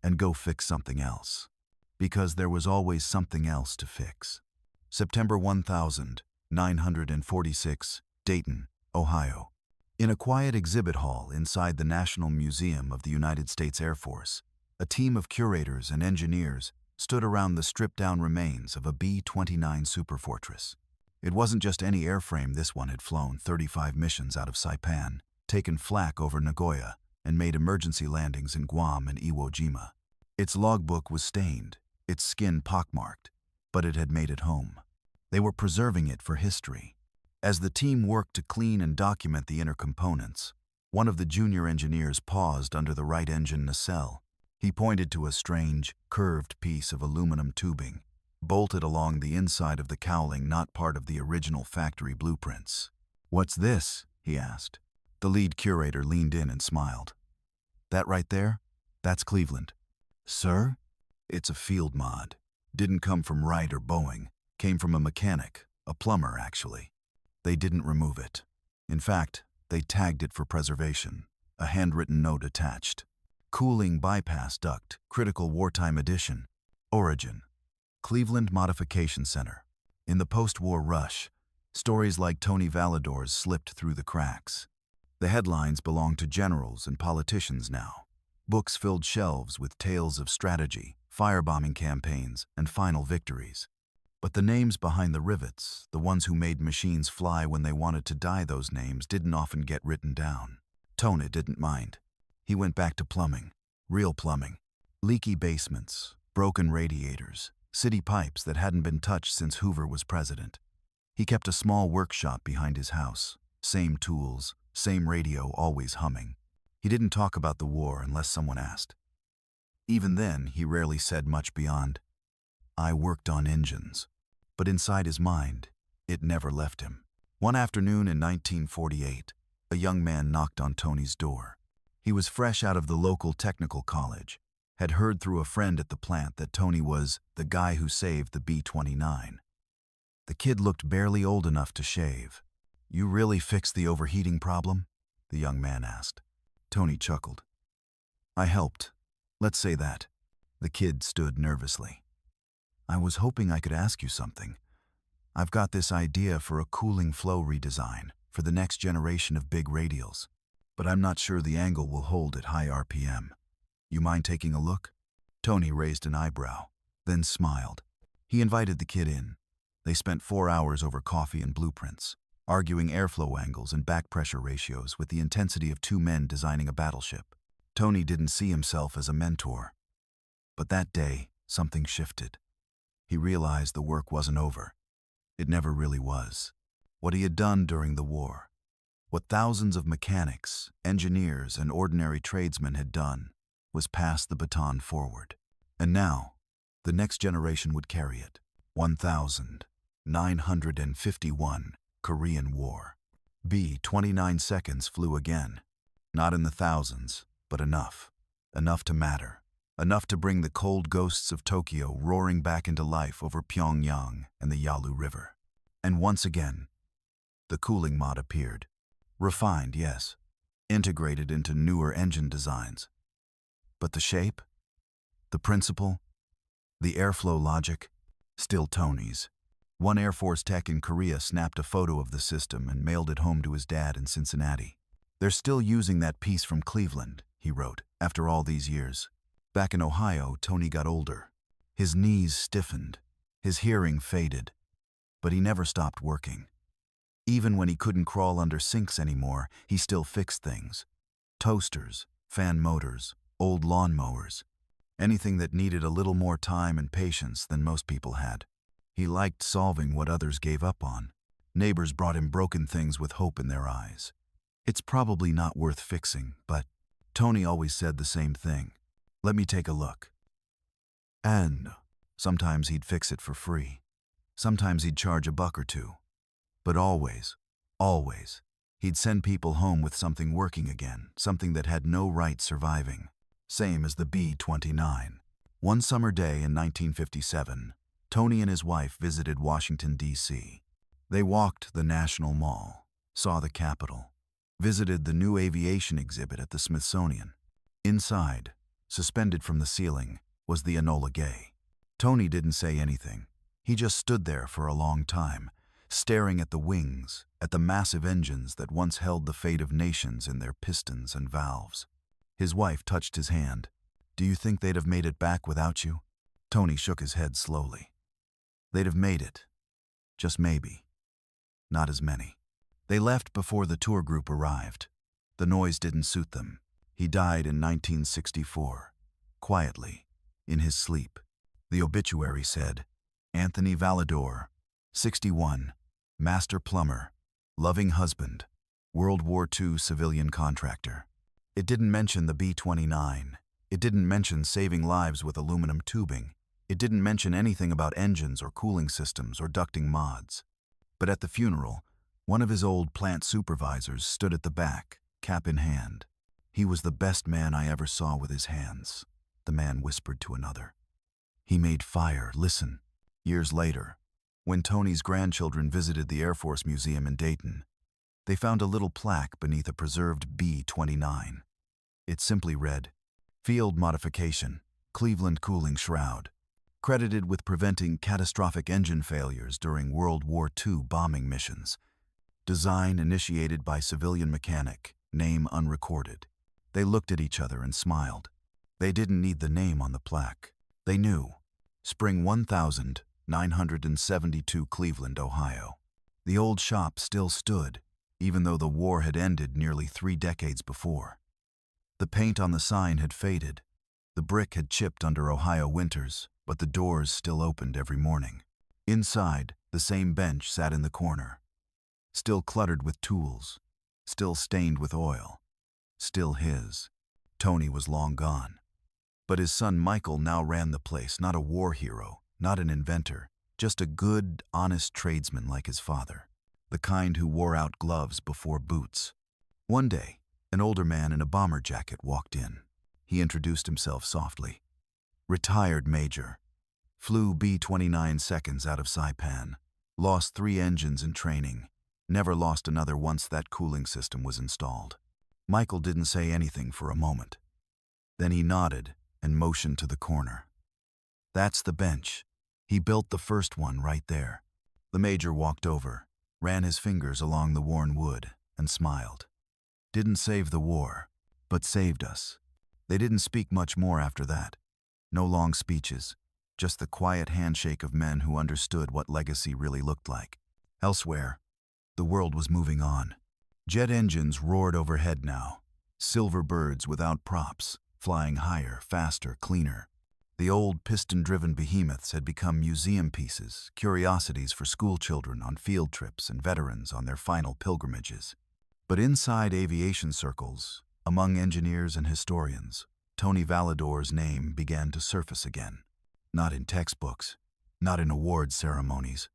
and go fix something else, because there was always something else to fix. September 1946, Dayton, Ohio. In a quiet exhibit hall inside the National Museum of the United States Air Force, a team of curators and engineers stood around the stripped-down remains of a B-29 superfortress. It wasn't just any airframe. This one had flown 35 missions out of Saipan, taken flak over Nagoya, and made emergency landings in Guam and Iwo Jima. Its logbook was stained, its skin pockmarked, but it had made it home. They were preserving it for history. As the team worked to clean and document the inner components, one of the junior engineers paused under the right engine nacelle. He pointed to a strange, curved piece of aluminum tubing, bolted along the inside of the cowling, not part of the original factory blueprints. "What's this?" he asked. The lead curator leaned in and smiled. "That right there? That's Cleveland." "Sir?" "It's a field mod. Didn't come from Wright or Boeing. Came from a mechanic, a plumber, actually. They didn't remove it. In fact, they tagged it for preservation, a handwritten note attached. Cooling bypass duct, critical wartime edition. Origin: Cleveland Modification Center. In the post-war rush, stories like Tony Validor's slipped through the cracks. The headlines belong to generals and politicians now. Books filled shelves with tales of strategy, firebombing campaigns, and final victories. But the names behind the rivets, the ones who made machines fly when they wanted to die, those names didn't often get written down. Tony didn't mind. He went back to plumbing. Real plumbing. Leaky basements, broken radiators, city pipes that hadn't been touched since Hoover was president. He kept a small workshop behind his house. Same tools, same radio, always humming. He didn't talk about the war unless someone asked. Even then, he rarely said much beyond, "I worked on engines." But inside his mind, it never left him. One afternoon in 1948, a young man knocked on Tony's door. He was fresh out of the local technical college, had heard through a friend at the plant that Tony was the guy who saved the B-29. The kid looked barely old enough to shave. "You really fixed the overheating problem?" the young man asked. Tony chuckled. "I helped. Let's say that." The kid stood nervously. "I was hoping I could ask you something. I've got this idea for a cooling flow redesign for the next generation of big radials, but I'm not sure the angle will hold at high RPM. You mind taking a look?" Tony raised an eyebrow, then smiled. He invited the kid in. They spent 4 hours over coffee and blueprints, arguing airflow angles and back pressure ratios with the intensity of two men designing a battleship. Tony didn't see himself as a mentor. But that day, something shifted. He realized the work wasn't over. It never really was. What he had done during the war, what thousands of mechanics, engineers, and ordinary tradesmen had done, was pass the baton forward. And now, the next generation would carry it. 1951, Korean War. B-29 seconds flew again. Not in the thousands, but enough. Enough to matter. Enough to bring the cold ghosts of Tokyo roaring back into life over Pyongyang and the Yalu River. And once again, the cooling mod appeared. Refined, yes. Integrated into newer engine designs. But the shape? The principle? The airflow logic? Still Tony's. One Air Force tech in Korea snapped a photo of the system and mailed it home to his dad in Cincinnati. "They're still using that piece from Cleveland," he wrote, "after all these years." Back in Ohio, Tony got older. His knees stiffened. His hearing faded. But he never stopped working. Even when he couldn't crawl under sinks anymore, he still fixed things. Toasters, fan motors, old lawnmowers. Anything that needed a little more time and patience than most people had. He liked solving what others gave up on. Neighbors brought him broken things with hope in their eyes. "It's probably not worth fixing, but..." Tony always said the same thing. "Let me take a look." And sometimes he'd fix it for free. Sometimes he'd charge $1 or $2. But always, he'd send people home with something working again, something that had no right surviving. Same as the B-29. One summer day in 1957, Tony and his wife visited Washington, D.C. They walked the National Mall, saw the Capitol, visited the new aviation exhibit at the Smithsonian. Inside, suspended from the ceiling, was the Enola Gay. Tony didn't say anything. He just stood there for a long time, staring at the wings, at the massive engines that once held the fate of nations in their pistons and valves. His wife touched his hand. "Do you think they'd have made it back without you?" Tony shook his head slowly. "They'd have made it. Just maybe. Not as many." They left before the tour group arrived. The noise didn't suit them. He died in 1964, quietly, in his sleep. The obituary said, "Anthony Valador, 61, master plumber, loving husband, World War II civilian contractor." It didn't mention the B-29. It didn't mention saving lives with aluminum tubing. It didn't mention anything about engines or cooling systems or ducting mods. But at the funeral, one of his old plant supervisors stood at the back, cap in hand. "He was the best man I ever saw with his hands," the man whispered to another. "He made fire, listen." Years later, when Tony's grandchildren visited the Air Force Museum in Dayton, they found a little plaque beneath a preserved B-29. It simply read, "Field Modification, Cleveland Cooling Shroud. Credited with preventing catastrophic engine failures during World War II bombing missions. Design initiated by civilian mechanic, name unrecorded." They looked at each other and smiled. They didn't need the name on the plaque. They knew. Spring 1972, Cleveland, Ohio. The old shop still stood, even though the war had ended nearly 3 decades before. The paint on the sign had faded. The brick had chipped under Ohio winters, but the doors still opened every morning. Inside, the same bench sat in the corner, still cluttered with tools, still stained with oil, still his. Tony was long gone. But his son Michael now ran the place, not a war hero, not an inventor, just a good, honest tradesman like his father, the kind who wore out gloves before boots. One day, an older man in a bomber jacket walked in. He introduced himself softly. Retired major. Flew B-29 seconds out of Saipan. Lost 3 engines in training. Never lost another once that cooling system was installed. Michael didn't say anything for a moment. Then he nodded and motioned to the corner. That's the bench. He built the first one right there. The major walked over, ran his fingers along the worn wood, and smiled. Didn't save the war, but saved us. They didn't speak much more after that. No long speeches, just the quiet handshake of men who understood what legacy really looked like. Elsewhere, the world was moving on. Jet engines roared overhead now, silver birds without props, flying higher, faster, cleaner. The old piston-driven behemoths had become museum pieces, curiosities for school children on field trips and veterans on their final pilgrimages. But inside aviation circles, among engineers and historians, Tony Validor's name began to surface again. Not in textbooks, not in award ceremonies,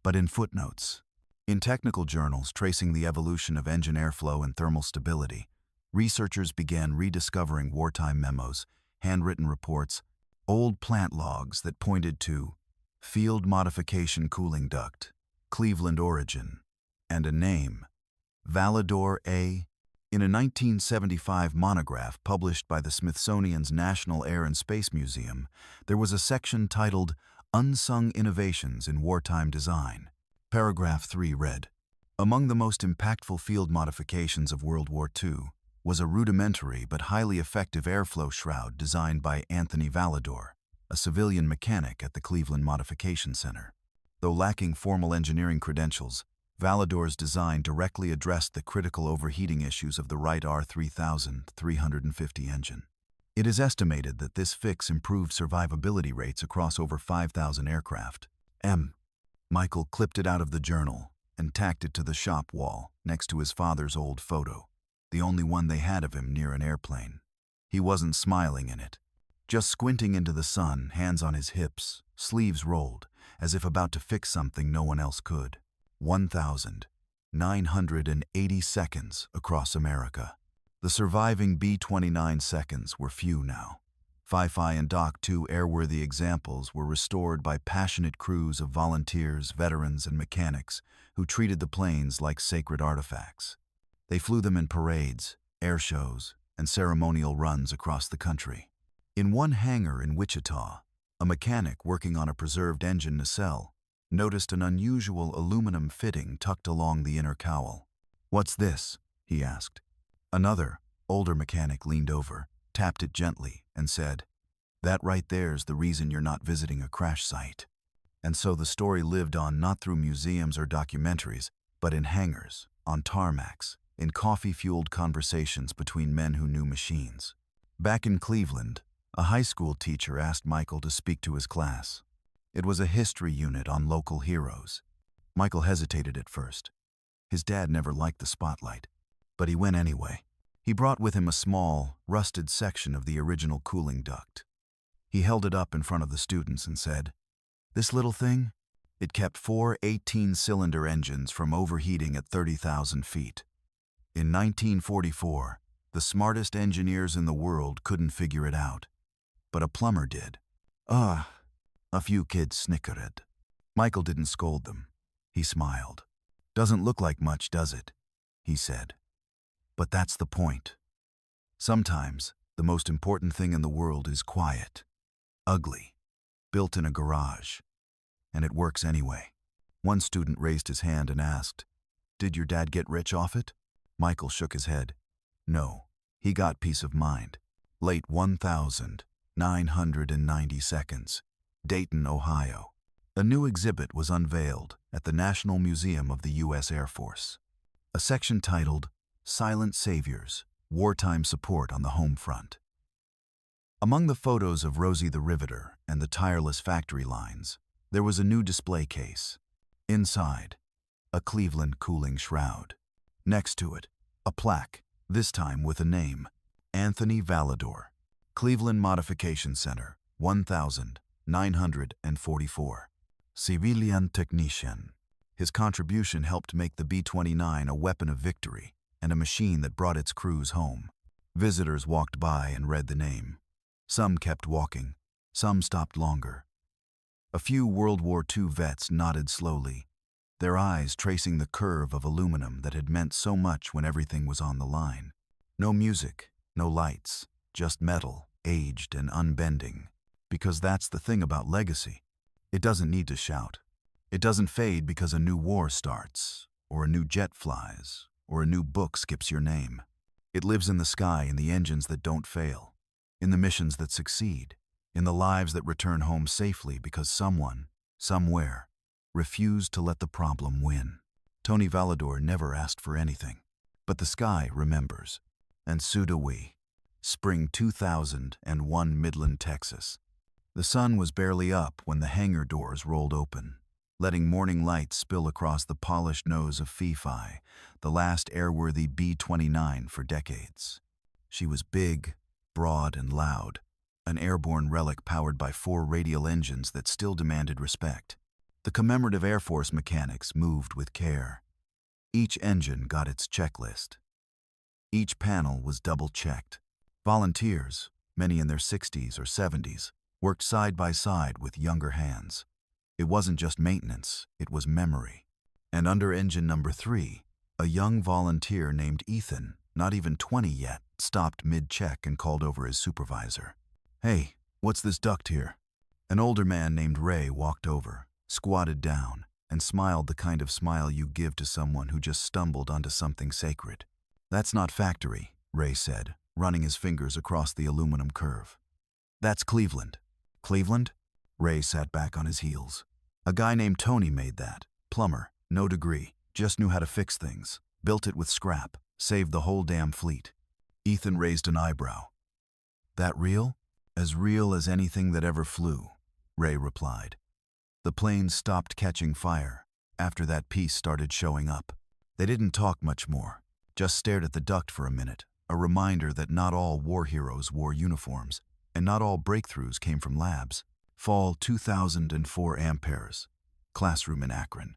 but in footnotes. In technical journals tracing the evolution of engine airflow and thermal stability, researchers began rediscovering wartime memos, handwritten reports, old plant logs that pointed to field modification cooling duct, Cleveland origin, and a name, Validor A. In a 1975 monograph published by the Smithsonian's National Air and Space Museum, there was a section titled Unsung Innovations in Wartime Design. Paragraph 3 read, "Among the most impactful field modifications of World War II was a rudimentary but highly effective airflow shroud designed by Anthony Validor, a civilian mechanic at the Cleveland Modification Center. Though lacking formal engineering credentials, Validor's design directly addressed the critical overheating issues of the Wright R3000-350 engine. It is estimated that this fix improved survivability rates across over 5,000 aircraft." Michael clipped it out of the journal and tacked it to the shop wall next to his father's old photo, the only one they had of him near an airplane. He wasn't smiling in it, just squinting into the sun, hands on his hips, sleeves rolled, as if about to fix something no one else could. 1,980 seconds across America. The surviving B-29 seconds were few now. Fi-Fi and Doc 2 airworthy examples were restored by passionate crews of volunteers, veterans, and mechanics who treated the planes like sacred artifacts. They flew them in parades, air shows, and ceremonial runs across the country. In one hangar in Wichita, a mechanic working on a preserved engine nacelle noticed an unusual aluminum fitting tucked along the inner cowl. "What's this?" he asked. Another, older mechanic leaned over, tapped it gently, and said, "That right there's the reason you're not visiting a crash site." And so the story lived on, not through museums or documentaries, but in hangars, on tarmacs, in coffee-fueled conversations between men who knew machines. Back in Cleveland, a high school teacher asked Michael to speak to his class. It was a history unit on local heroes. Michael hesitated at first. His dad never liked the spotlight, but he went anyway. He brought with him a small, rusted section of the original cooling duct. He held it up in front of the students and said, "This little thing? It kept 4 18-cylinder engines from overheating at 30,000 feet. In 1944, the smartest engineers in the world couldn't figure it out, but a plumber did." A few kids snickered. Michael didn't scold them. He smiled. "Doesn't look like much, does it?" he said. "But that's the point. Sometimes, the most important thing in the world is quiet, ugly, built in a garage, and it works anyway." One student raised his hand and asked, "Did your dad get rich off it?" Michael shook his head. "No, he got peace of mind. late 1,990 seconds, Dayton, Ohio. A new exhibit was unveiled at the National Museum of the U.S. Air Force. A section titled Silent Saviors, Wartime Support on the Home Front. Among the photos of Rosie the Riveter and the tireless factory lines, there was a new display case. Inside, a Cleveland cooling shroud. Next to it, a plaque, this time with a name, Anthony Valador, Cleveland Modification Center, 1944. Civilian technician. His contribution helped make the B-29 a weapon of victory and a machine that brought its crews home. Visitors walked by and read the name. Some kept walking, some stopped longer. A few World War II vets nodded slowly, their eyes tracing the curve of aluminum that had meant so much when everything was on the line. No music, no lights, just metal, aged and unbending. Because that's the thing about legacy. It doesn't need to shout. It doesn't fade because a new war starts, or a new jet flies, or a new book skips your name. It lives in the sky, in the engines that don't fail, in the missions that succeed, in the lives that return home safely because someone, somewhere, refused to let the problem win. Tony Valador never asked for anything, but the sky remembers. And so do we. Spring 2001, Midland, Texas. The sun was barely up when the hangar doors rolled open, letting morning light spill across the polished nose of Phi, the last airworthy B-29 for decades. She was big, broad, and loud, an airborne relic powered by 4 radial engines that still demanded respect. The commemorative Air Force mechanics moved with care. Each engine got its checklist. Each panel was double-checked. Volunteers, many in their 60s or 70s, worked side by side with younger hands. It wasn't just maintenance, it was memory. And under engine number 3, a young volunteer named Ethan, not even 20 yet, stopped mid-check and called over his supervisor. "Hey, what's this duct here?" An older man named Ray walked over, squatted down, and smiled the kind of smile you give to someone who just stumbled onto something sacred. "That's not factory," Ray said, running his fingers across the aluminum curve. "That's Cleveland." "Cleveland?" Ray sat back on his heels. "A guy named Tony made that. Plumber, no degree, just knew how to fix things. Built it with scrap, saved the whole damn fleet." Ethan raised an eyebrow. "That real?" "As real as anything that ever flew," Ray replied. The planes stopped catching fire after that piece started showing up. They didn't talk much more, just stared at the duct for a minute, a reminder that not all war heroes wore uniforms, and not all breakthroughs came from labs. Fall 2004 amperes. Classroom in Akron.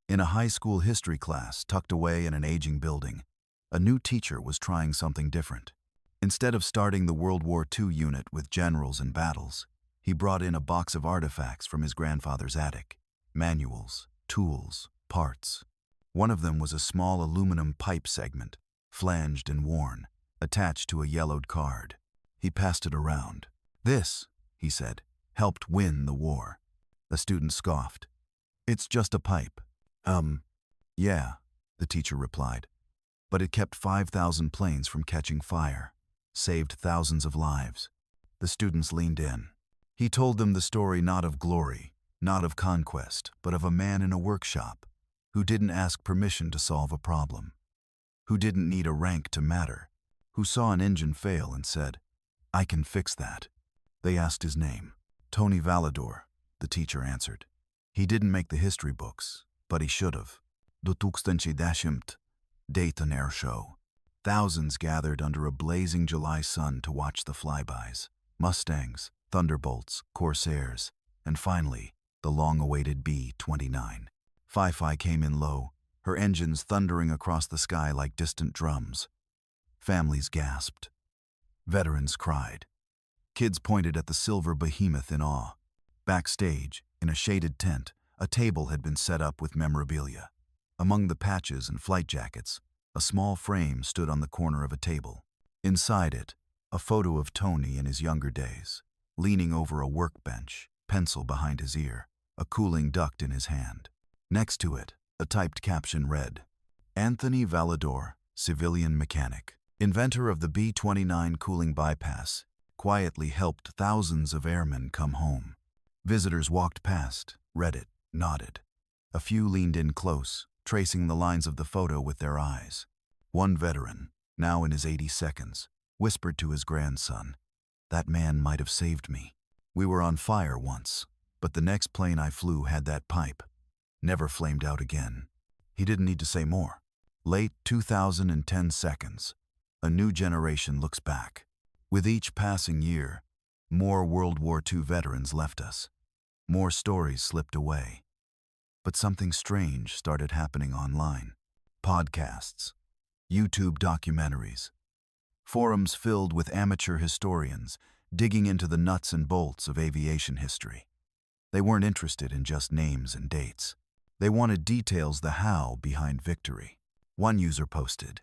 In a high school history class tucked away in an aging building, a new teacher was trying something different. Instead of starting the World War II unit with generals and battles, he brought in a box of artifacts from his grandfather's attic. Manuals, tools, parts. One of them was a small aluminum pipe segment, flanged and worn, attached to a yellowed card. He passed it around. "This," he said, "helped win the war." The student scoffed. "It's just a pipe." Yeah," the teacher replied. "But it kept 5,000 planes from catching fire, saved thousands of lives." The students leaned in. He told them the story not of glory, not of conquest, but of a man in a workshop who didn't ask permission to solve a problem, who didn't need a rank to matter, who saw an engine fail and said, "I can fix that." They asked his name. "Tony Valador," the teacher answered. "He didn't make the history books, but he should have." 2010 Dayton Air Show. Thousands gathered under a blazing July sun to watch the flybys. Mustangs, Thunderbolts, Corsairs, and finally, the long-awaited B-29. Phi came in low, her engines thundering across the sky like distant drums. Families gasped. Veterans cried. Kids pointed at the silver behemoth in awe. Backstage, in a shaded tent, a table had been set up with memorabilia. Among the patches and flight jackets, a small frame stood on the corner of a table. Inside it, a photo of Tony in his younger days, leaning over a workbench, pencil behind his ear, a cooling duct in his hand. Next to it, a typed caption read, "Anthony Valador, civilian mechanic, inventor of the B-29 cooling bypass, quietly helped thousands of airmen come home. Visitors walked past, read it, nodded. A few leaned in close, tracing the lines of the photo with their eyes. One veteran, now in his 82nds, whispered to his grandson, "That man might have saved me. We were on fire once, but the next plane I flew had that pipe. Never flamed out again." He didn't need to say more. Late 2010 seconds. A new generation looks back. With each passing year, more World War II veterans left us. More stories slipped away. But something strange started happening online. Podcasts, YouTube documentaries, forums filled with amateur historians digging into the nuts and bolts of aviation history. They weren't interested in just names and dates. They wanted details, the how behind victory. One user posted,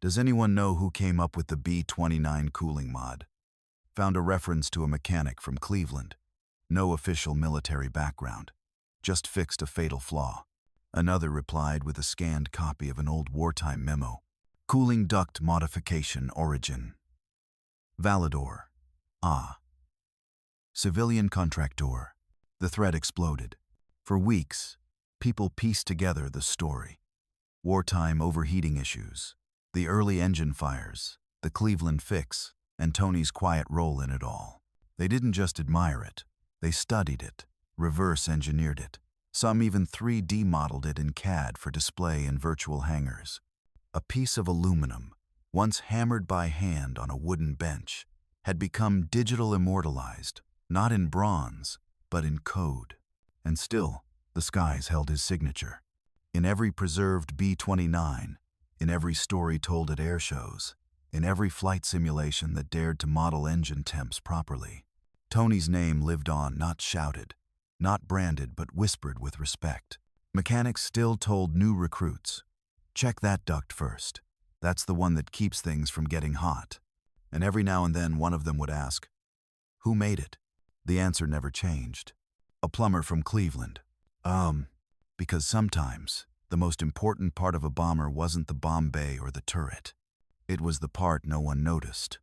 "Does anyone know who came up with the B-29 cooling mod?" Found a reference to a mechanic from Cleveland. No official military background. Just fixed a fatal flaw. Another replied with a scanned copy of an old wartime memo. Cooling duct modification origin. Validor. Ah. Civilian contractor. The thread exploded. For weeks, people pieced together the story. Wartime overheating issues, the early engine fires, the Cleveland fix, and Tony's quiet role in it all. They didn't just admire it, they studied it, reverse engineered it. Some even 3D modeled it in CAD for display in virtual hangars. A piece of aluminum, once hammered by hand on a wooden bench, had become digital immortalized, not in bronze, but in code. And still, the skies held his signature. In every preserved B-29, in every story told at air shows, in every flight simulation that dared to model engine temps properly, Tony's name lived on, not shouted, not branded, but whispered with respect. Mechanics still told new recruits, "Check that duct first. That's the one that keeps things from getting hot." And every now and then one of them would ask, "Who made it?" The answer never changed. "A plumber from Cleveland." Because sometimes the most important part of a bomber wasn't the bomb bay or the turret. It was the part no one noticed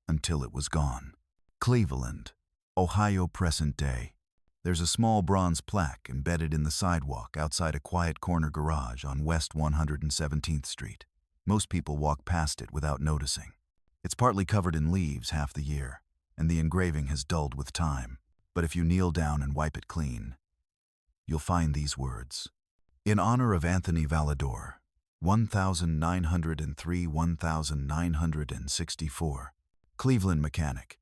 until it was gone. Cleveland, Ohio, present day. There's a small bronze plaque embedded in the sidewalk outside a quiet corner garage on West 117th Street. Most people walk past it without noticing. It's partly covered in leaves half the year, and the engraving has dulled with time. But if you kneel down and wipe it clean, you'll find these words. In honor of Anthony Validor, 1903-1964, Cleveland mechanic,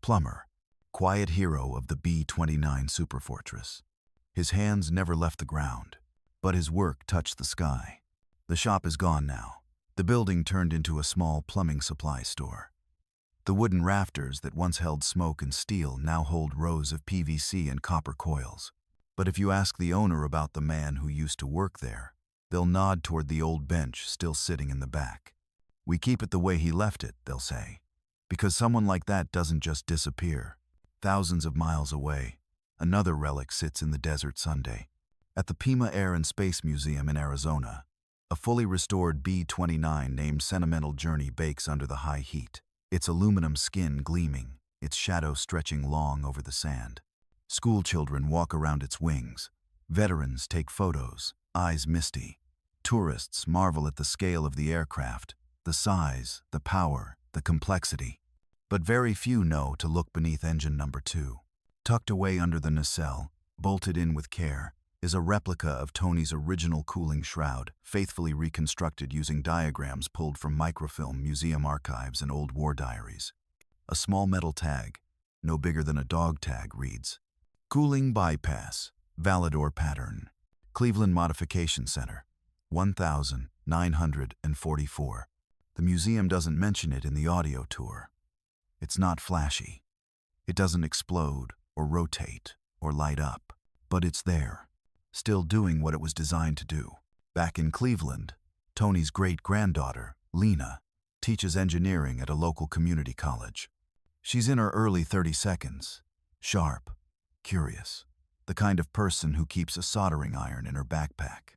plumber, quiet hero of the B-29 Superfortress. His hands never left the ground, but his work touched the sky. The shop is gone now. The building turned into a small plumbing supply store. The wooden rafters that once held smoke and steel now hold rows of PVC and copper coils. But if you ask the owner about the man who used to work there, they'll nod toward the old bench still sitting in the back. "We keep it the way he left it," they'll say, because someone like that doesn't just disappear. Thousands of miles away, another relic sits in the desert Sunday. At the Pima Air and Space Museum in Arizona, a fully restored B-29 named Sentimental Journey bakes under the high heat, its aluminum skin gleaming, its shadow stretching long over the sand. School children walk around its wings. Veterans take photos, eyes misty. Tourists marvel at the scale of the aircraft, the size, the power, the complexity. But very few know to look beneath engine number 2. Tucked away under the nacelle, bolted in with care, is a replica of Tony's original cooling shroud, faithfully reconstructed using diagrams pulled from microfilm, museum archives, and old war diaries. A small metal tag, no bigger than a dog tag, reads, "Cooling bypass, Validor pattern, Cleveland Modification Center, 1944. The museum doesn't mention it in the audio tour. It's not flashy. It doesn't explode or rotate or light up, but it's there, still doing what it was designed to do. Back in Cleveland, Tony's great-granddaughter, Lena, teaches engineering at a local community college. She's in her early 32nds, sharp, curious, the kind of person who keeps a soldering iron in her backpack.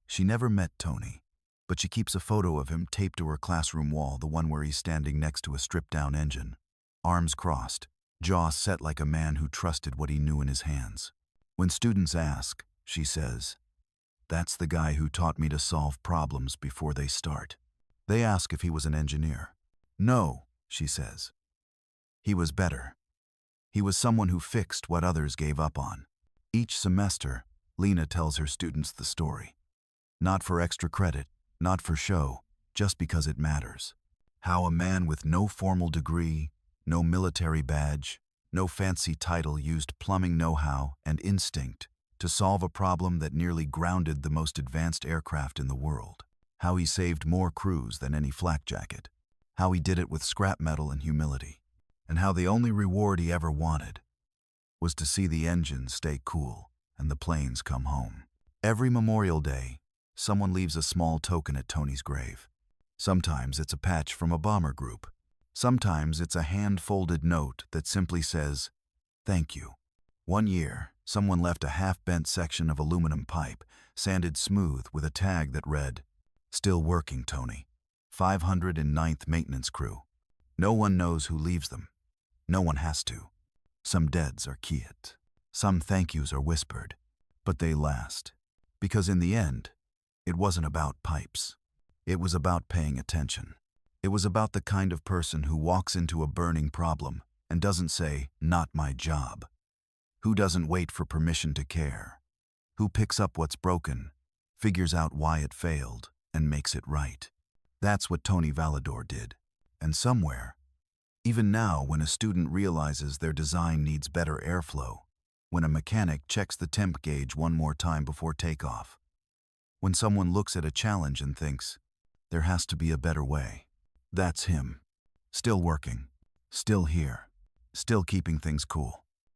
She never met Tony, but she keeps a photo of him taped to her classroom wall, the one where he's standing next to a stripped-down engine. arms crossed, jaw set like a man who trusted what he knew in his hands. When students ask, she says, "That's the guy who taught me to solve problems before they start." They ask if he was an engineer. "No," she says. "He was better. He was someone who fixed what others gave up on." Each semester, Lena tells her students the story. Not for extra credit, not for show, just because it matters. How a man with no formal degree, no military badge, no fancy title used plumbing know-how and instinct to solve a problem that nearly grounded the most advanced aircraft in the world. How he saved more crews than any flak jacket. How he did it with scrap metal and humility. And how the only reward he ever wanted was to see the engines stay cool and the planes come home. Every Memorial Day, someone leaves a small token at Tony's grave. Sometimes it's a patch from a bomber group. Sometimes it's a hand-folded note that simply says, "Thank you." One year, someone left a half-bent section of aluminum pipe, sanded smooth with a tag that read, "Still working, Tony. 509th Maintenance Crew." No one knows who leaves them. No one has to. Some deads are keyed. Some thank yous are whispered. But they last. Because in the end, it wasn't about pipes. It was about paying attention. It was about the kind of person who walks into a burning problem and doesn't say, "Not my job." Who doesn't wait for permission to care. Who picks up what's broken, figures out why it failed, and makes it right. That's what Tony Valador did. And somewhere, even now when a student realizes their design needs better airflow, when a mechanic checks the temp gauge one more time before takeoff, when someone looks at a challenge and thinks, there has to be a better way, that's him. Still working, still here, still keeping things cool.